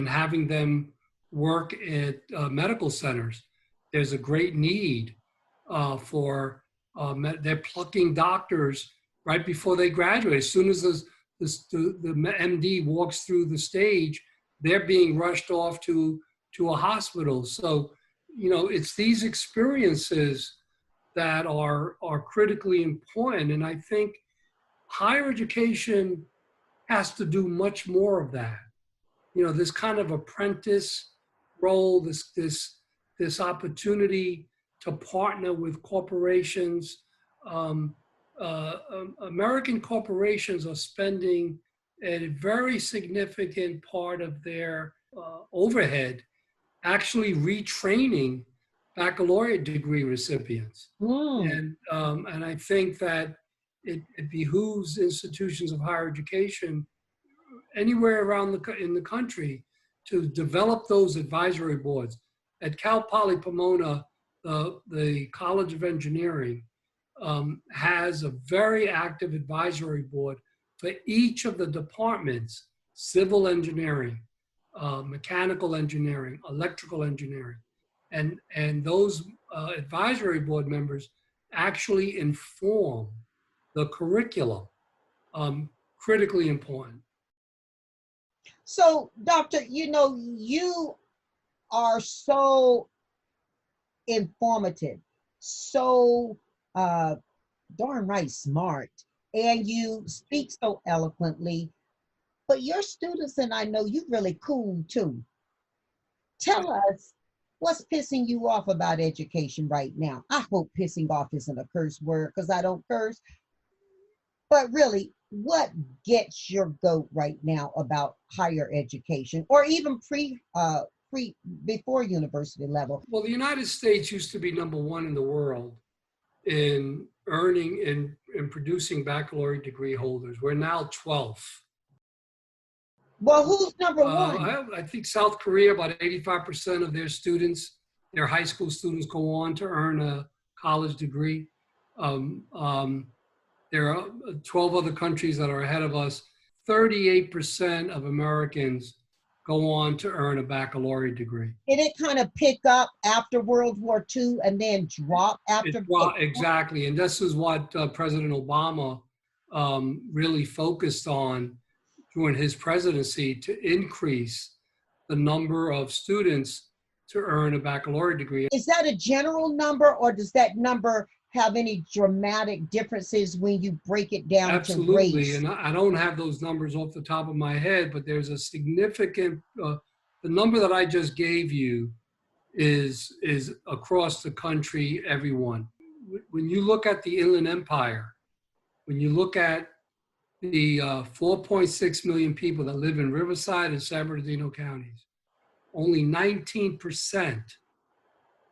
having them work at medical centers. There's a great need for, they're plucking doctors right before they graduate. As soon as the MD walks through the stage, they're being rushed off to a hospital. So, it's these experiences that are critically important. And I think higher education has to do much more of that. This kind of apprentice role, this opportunity to partner with corporations. American corporations are spending a very significant part of their overhead actually retraining baccalaureate degree recipients. And I think that it behooves institutions of higher education anywhere around in the country to develop those advisory boards. At Cal Poly Pomona, the College of Engineering has a very active advisory board for each of the departments: civil engineering, mechanical engineering, electrical engineering. And those advisory board members actually inform the curriculum. Critically important. So, Doctor, you are so informative, so darn right smart, and you speak so eloquently, but your students, and I know you really cool too. Tell us what's pissing you off about education right now. I hope pissing off isn't a curse word because I don't curse, but really, what gets your goat right now about higher education, or even before university level? Well, the United States used to be #1 in the world in earning and producing baccalaureate degree holders. We're now 12th. Well, who's number one? I think South Korea, about 85% of their students, their high school students, go on to earn a college degree. There are 12 other countries that are ahead of us. 38% of Americans go on to earn a baccalaureate degree. Did it kind of pick up after World War II and then drop after? Exactly, and this is what President Obama really focused on during his presidency, to increase the number of students to earn a baccalaureate degree. Is that a general number, or does that number have any dramatic differences when you break it down Absolutely, to race? and I don't have those numbers off the top of my head, but there's a significant, the number that I just gave you is across the country, everyone. When you look at the Inland Empire, when you look at the 4.6 million people that live in Riverside and San Bernardino counties, only 19%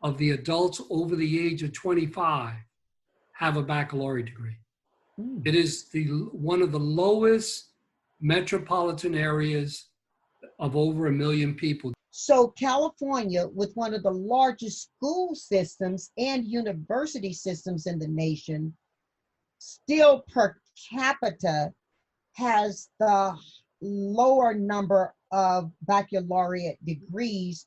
of the adults over the age of 25 have a baccalaureate degree. It is one of the lowest metropolitan areas of over 1 million people. So California, with one of the largest school systems and university systems in the nation, still per capita has the lower number of baccalaureate degrees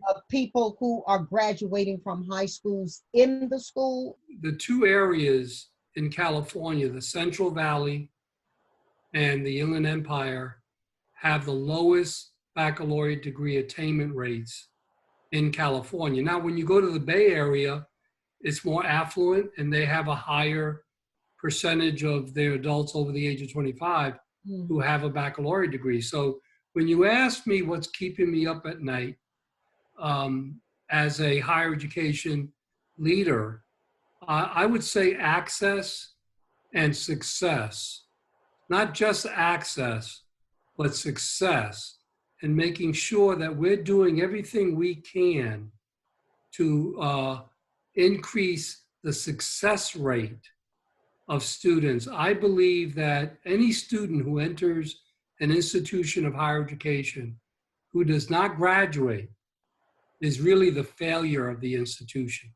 of people who are graduating from high schools in the school. The two areas in California, the Central Valley and the Inland Empire, have the lowest baccalaureate degree attainment rates in California. Now, when you go to the Bay Area, it's more affluent and they have a higher percentage of their adults over the age of 25 who have a baccalaureate degree. So when you ask me what's keeping me up at night as a higher education leader, I would say access and success. Not just access, but success, and making sure that we're doing everything we can to increase the success rate of students. I believe that any student who enters an institution of higher education who does not graduate is really the failure of the institution.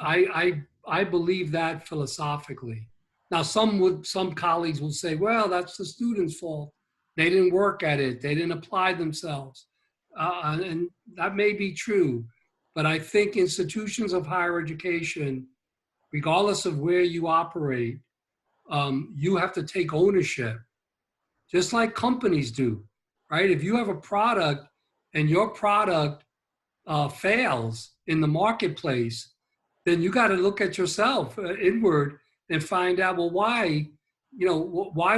I believe that philosophically. Now, some colleagues will say, well, that's the student's fault. They didn't work at it. They didn't apply themselves. And that may be true, but I think institutions of higher education, regardless of where you operate, you have to take ownership, just like companies do, right? If you have a product and your product fails in the marketplace, then you got to look at yourself inward and find out, well, why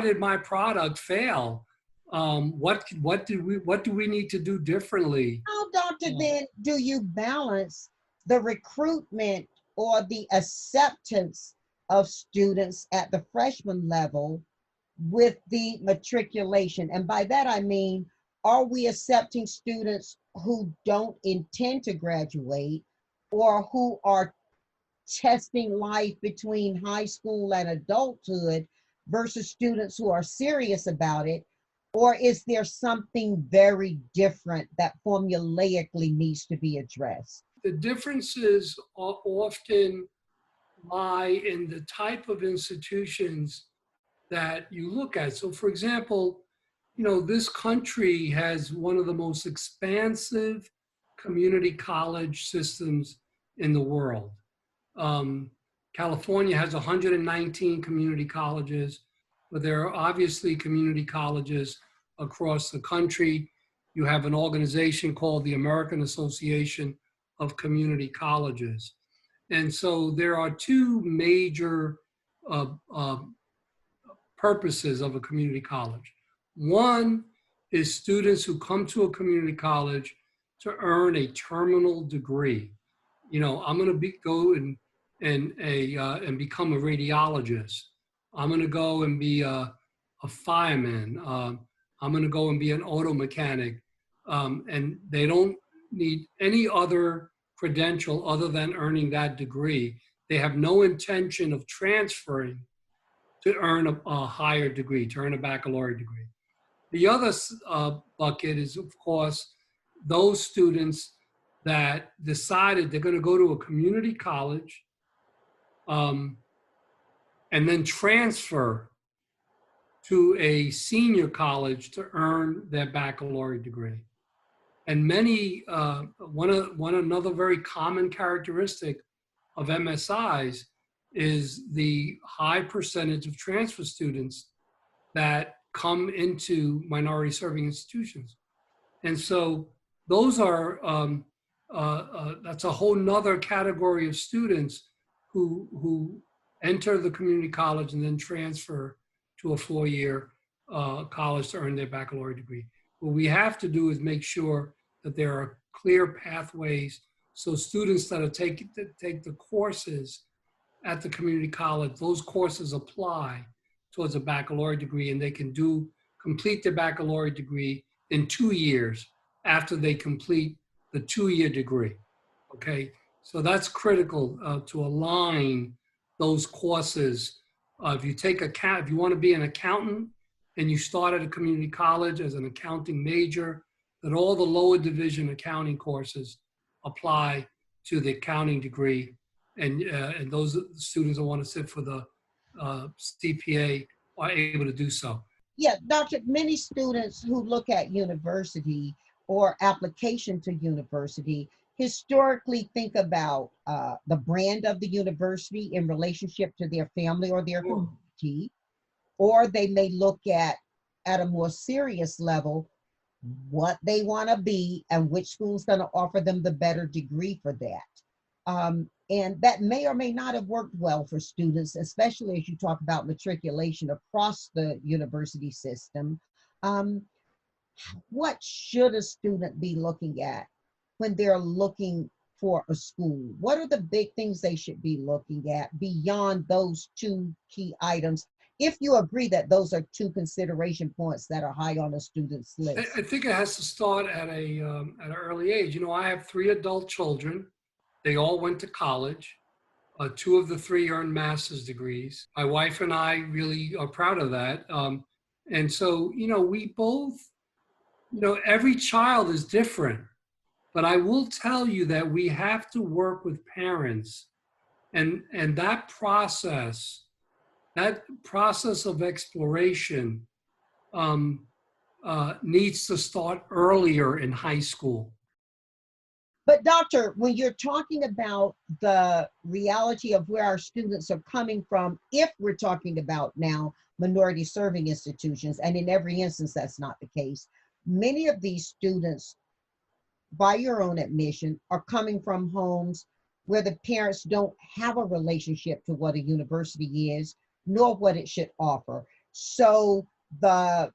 did my product fail? What do we need to do differently? How, Dr. then do you balance the recruitment or the acceptance of students at the freshman level with the matriculation? And by that I mean, are we accepting students who don't intend to graduate or who are testing life between high school and adulthood versus students who are serious about it? Or is there something very different that formulaically needs to be addressed? The differences often lie in the type of institutions that you look at. So for example, this country has one of the most expansive community college systems in the world. California has 119 community colleges, but there are obviously community colleges across the country. You have an organization called the American Association of Community Colleges. And so there are two major purposes of a community college. One is students who come to a community college to earn a terminal degree. I'm going to go and become a radiologist. I'm going to go and be a fireman. I'm going to go and be an auto mechanic. And they don't need any other credential other than earning that degree. They have no intention of transferring to earn a higher degree, to earn a baccalaureate degree. The other bucket is, of course, those students that decided they're going to go to a community college and then transfer to a senior college to earn their baccalaureate degree. And many, another very common characteristic of MSIs is the high percentage of transfer students that come into minority serving institutions. And so those are, that's a whole nother category of students who enter the community college and then transfer to a 4-year college to earn their baccalaureate degree. What we have to do is make sure that there are clear pathways so students that take the courses at the community college, those courses apply towards a baccalaureate degree, and they can complete their baccalaureate degree in 2 years after they complete the 2-year degree, okay? So that's critical to align those courses. If you want to be an accountant and you start at a community college as an accounting major, that all the lower division accounting courses apply to the accounting degree, and those students that want to sit for the CPA are able to do so. Yeah, Doctor, many students who look at university or application to university historically think about the brand of the university in relationship to their family or their community, or they may look at a more serious level, what they want to be and which school is going to offer them the better degree for that. And that may or may not have worked well for students, especially as you talk about matriculation across the university system. What should a student be looking at when they're looking for a school? What are the big things they should be looking at beyond those 2 key items, if you agree that those are 2 consideration points that are high on a student's list? I think it has to start at an early age. You know, I have 3 adult children. They all went to college. 2 of the 3 earned master's degrees. My wife and I really are proud of that. And so, you know, we both, you know, every child is different. But I will tell you that we have to work with parents, and that process of exploration needs to start earlier in high school. But doctor, when you're talking about the reality of where our students are coming from, if we're talking about now minority serving institutions, and in every instance that's not the case, many of these students, by your own admission, are coming from homes where the parents don't have a relationship to what a university is, nor what it should offer. So the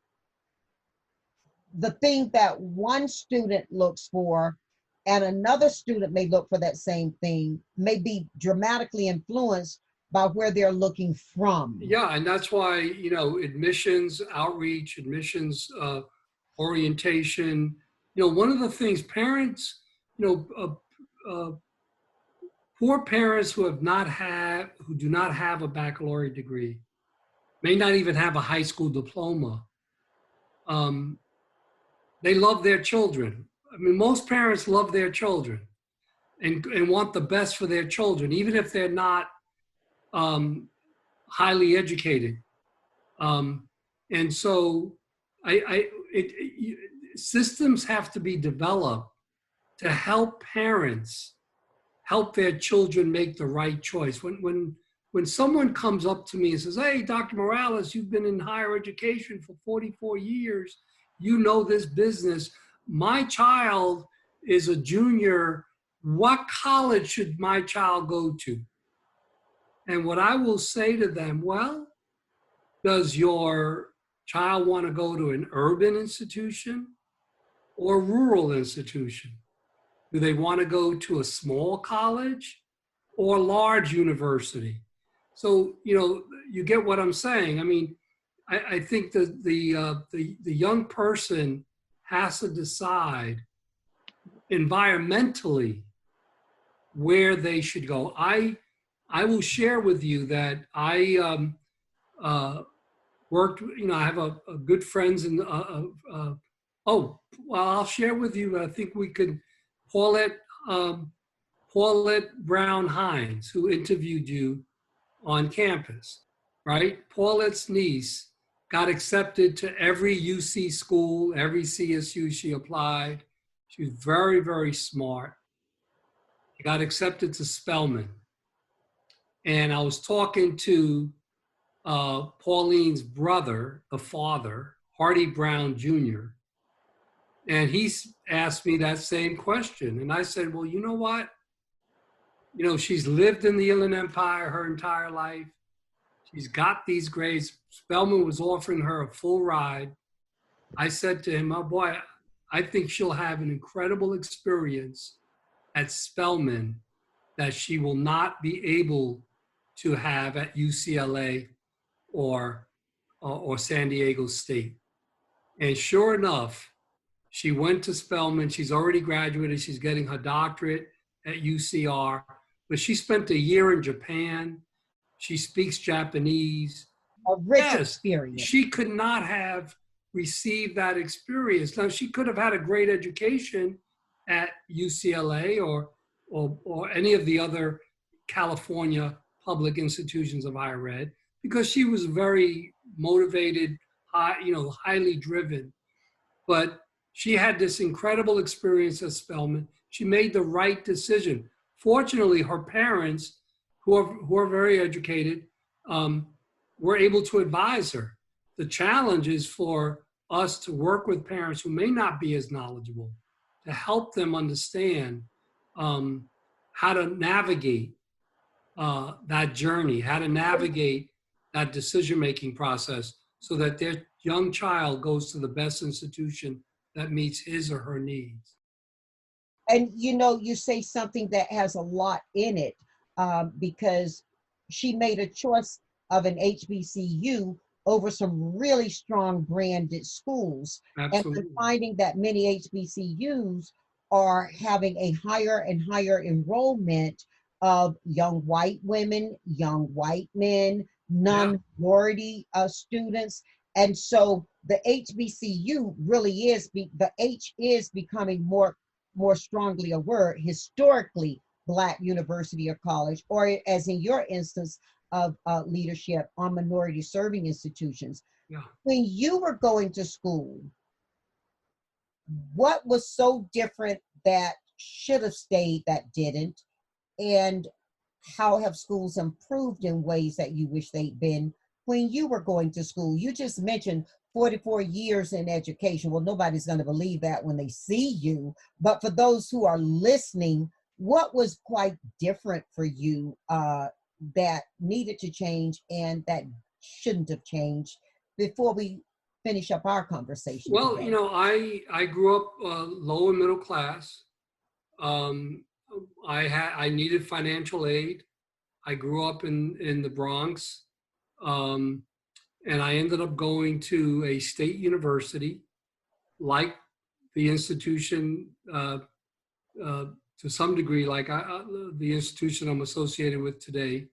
thing that one student looks for and another student may look for that same thing may be dramatically influenced by where they're looking from. Yeah, and that's why, you know, admissions, outreach, admissions, orientation, you know, one of the things parents, you know, poor parents who do not have a baccalaureate degree, may not even have a high school diploma, they love their children. I mean, most parents love their children and want the best for their children, even if they're not highly educated. And so systems have to be developed to help parents help their children make the right choice. When someone comes up to me and says, "Hey, Dr. Morales, you've been in higher education for 44 years. You know this business. My child is a junior. What college should my child go to?" And what I will say to them, well, does your child want to go to an urban institution or a rural institution? Do they want to go to a small college or a large university? So, you know, you get what I'm saying. I mean, I think that the young person has to decide environmentally where they should go. I will share with you that I worked, I have a good friends in, oh, well, I'll share with you, I think we could, Paulette Brown Hines, who interviewed you on campus, right? Paulette's niece got accepted to every UC school, every CSU she applied. She was very, very smart. She got accepted to Spelman. And I was talking to Pauline's brother, the father, Hardy Brown Jr., and he asked me that same question. And I said, well, you know what? She's lived in the Inland Empire her entire life. She's got these grades. Spelman was offering her a full ride. I said to him, oh boy, I think she'll have an incredible experience at Spelman that she will not be able to have at UCLA or San Diego State. And sure enough, she went to Spelman. She's already graduated. She's getting her doctorate at UCR, but she spent a year in Japan. She speaks Japanese. A rich experience. She could not have received that experience. Now, she could have had a great education at UCLA or any of the other California public institutions of higher ed, because she was very motivated, highly driven. But she had this incredible experience at Spelman. She made the right decision. Fortunately, her parents, who are very educated, were able to advise her. The challenge is for us to work with parents who may not be as knowledgeable, to help them understand how to navigate that journey, how to navigate that decision-making process so that their young child goes to the best institution that meets his or her needs. And you say something that has a lot in it, because she made a choice of an HBCU over some really strong branded schools. Absolutely. And we're finding that many HBCUs are having a higher and higher enrollment of young white women, young white men, non-minority students. And so the HBCU really is, the H is becoming more strongly a word, historically Black university or college, or as in your instance of leadership on minority serving institutions. Yeah. When you were going to school, what was so different that should have stayed that didn't? And how have schools improved in ways that you wish they'd been when you were going to school? You just mentioned 44 years in education. Well, nobody's going to believe that when they see you. But for those who are listening, what was quite different for you that needed to change and that shouldn't have changed before we finish up our conversation? Well, today? I grew up low and middle class. I needed financial aid. I grew up in the Bronx. And I ended up going to a state university, like the institution, to some degree, like the institution I'm associated with today,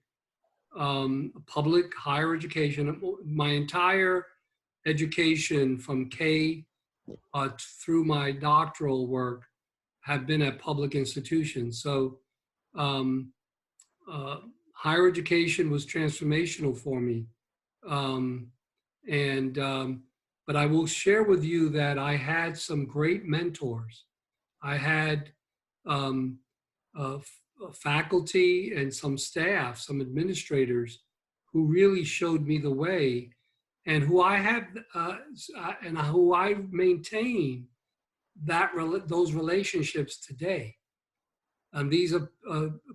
public higher education. My entire education from K through my doctoral work have been at public institutions. So higher education was transformational for me. But I will share with you that I had some great mentors. I had faculty and some staff, some administrators who really showed me the way, and who I have and who I maintain those relationships today. And these are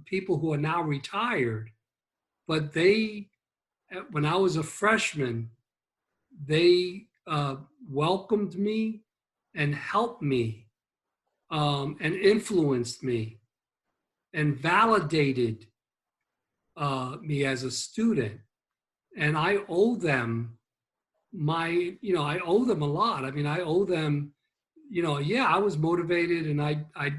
people who are now retired, but when I was a freshman, they welcomed me and helped me and influenced me and validated me as a student. And I owe them I owe them a lot. I mean, I owe them, I was motivated, and I at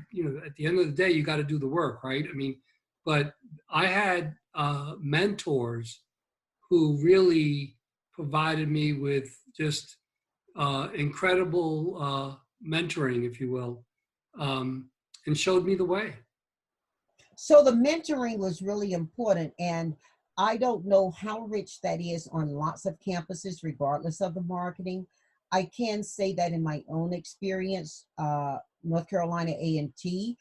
the end of the day, you got to do the work, right? I mean, but I had mentors who really provided me with just incredible mentoring, if you will, and showed me the way. So the mentoring was really important. And I don't know how rich that is on lots of campuses, regardless of the marketing. I can say that in my own experience, North Carolina A&T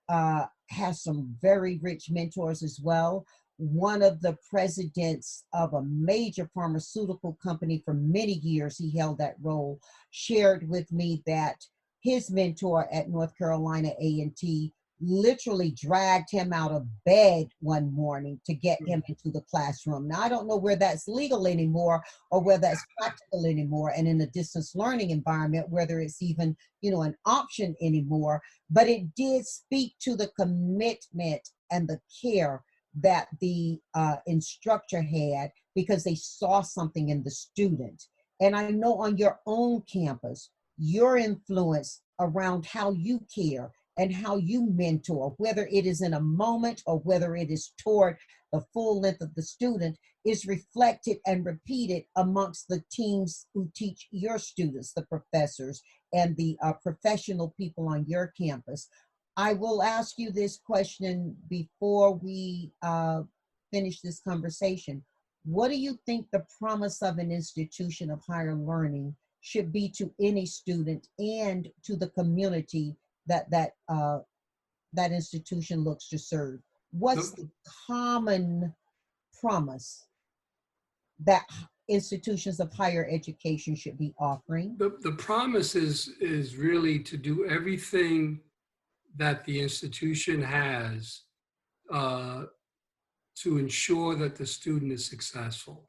has some very rich mentors as well. One of the presidents of a major pharmaceutical company for many years, he held that role, shared with me that his mentor at North Carolina A&T literally dragged him out of bed one morning to get him into the classroom. Now, I don't know where that's legal anymore or where that's practical anymore, and in a distance learning environment, whether it's even, an option anymore, but it did speak to the commitment and the care that the instructor had, because they saw something in the student. And I know on your own campus, your influence around how you care and how you mentor, whether it is in a moment or whether it is toward the full length of the student, is reflected and repeated amongst the teams who teach your students, the professors, and the professional people on your campus. I will ask you this question before we finish this conversation. What do you think the promise of an institution of higher learning should be to any student and to the community that institution looks to serve? What's the common promise that institutions of higher education should be offering? The promise is really to do everything that the institution has to ensure that the student is successful.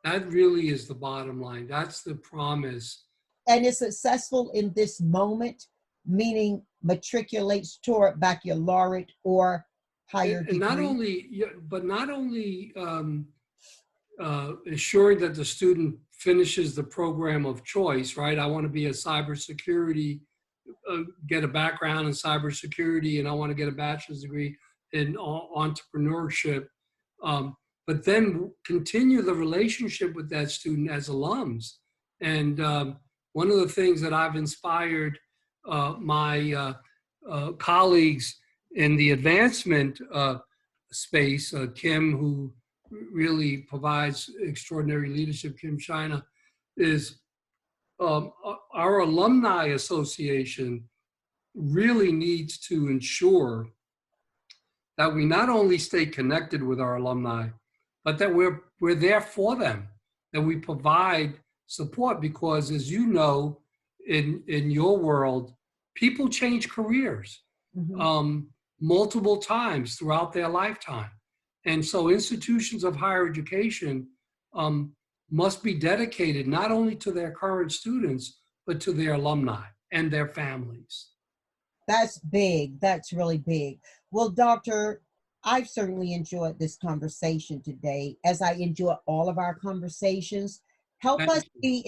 That really is the bottom line. That's the promise. And is successful in this moment, meaning matriculates toward baccalaureate or higher degree? Not only ensuring that the student finishes the program of choice, right? I want to be a cybersecurity, get a background in cybersecurity, and I want to get a bachelor's degree in entrepreneurship. But then continue the relationship with that student as alums. And one of the things that I've inspired my colleagues in the advancement space, Kim, who really provides extraordinary leadership, Kim China, is our alumni association really needs to ensure that we not only stay connected with our alumni, but that we're there for them, that we provide support, because as you know, in your world, people change careers multiple times throughout their lifetime. And so institutions of higher education must be dedicated not only to their current students, but to their alumni and their families. That's big. That's really big. Well, Doctor, I've certainly enjoyed this conversation today, as I enjoy all of our conversations. Help us be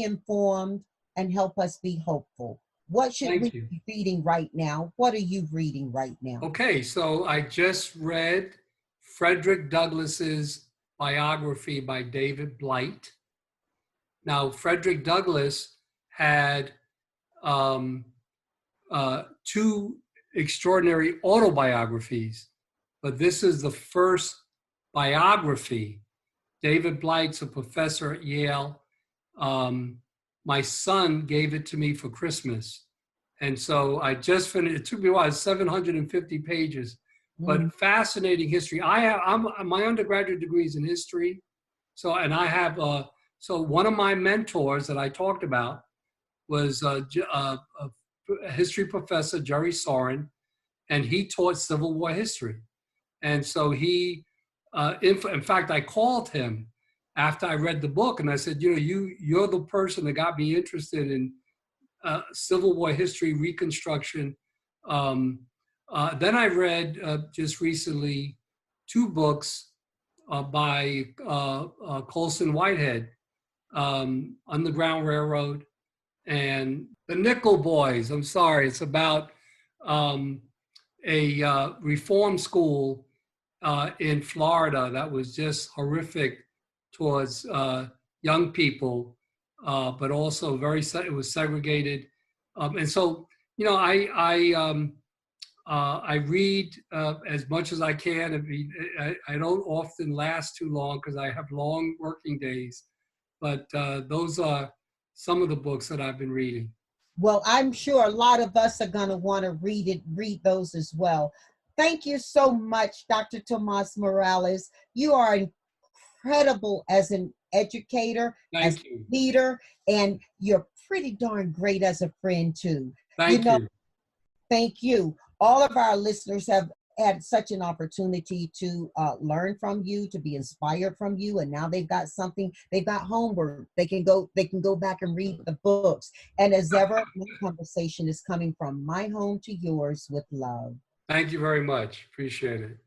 informed and help us be hopeful. What should we be reading right now? What are you reading right now? Okay, so I just read Frederick Douglass's biography by David Blight. Now, Frederick Douglass had two extraordinary autobiographies, but this is the first biography. David Blight's a professor at Yale. My son gave it to me for Christmas. And so I just finished, it took me a while, 750 pages, but fascinating history. My undergraduate degree is in history. So one of my mentors that I talked about was a history professor, Jerry Soren, and he taught Civil War history. And so he, in fact, I called him after I read the book and I said, you're the person that got me interested in Civil War history, Reconstruction. Then I read just recently 2 books by Colson Whitehead, Underground Railroad and the Nickel Boys. I'm sorry, it's about a reform school in Florida that was just horrific towards young people, but also it was segregated. And so, you know, I read as much as I can. I don't often last too long because I have long working days, but those are some of the books that I've been reading. Well, I'm sure a lot of us are going to want to read those as well. Thank you so much, Dr. Tomas Morales. You are incredible as an educator, as a leader, and you're pretty darn great as a friend too. Thank you. Thank you. All of our listeners have had such an opportunity to learn from you, to be inspired from you, and now they've got something. They've got homework. They can go back and read the books. And as ever, my conversation is coming from my home to yours with love. Thank you very much. Appreciate it.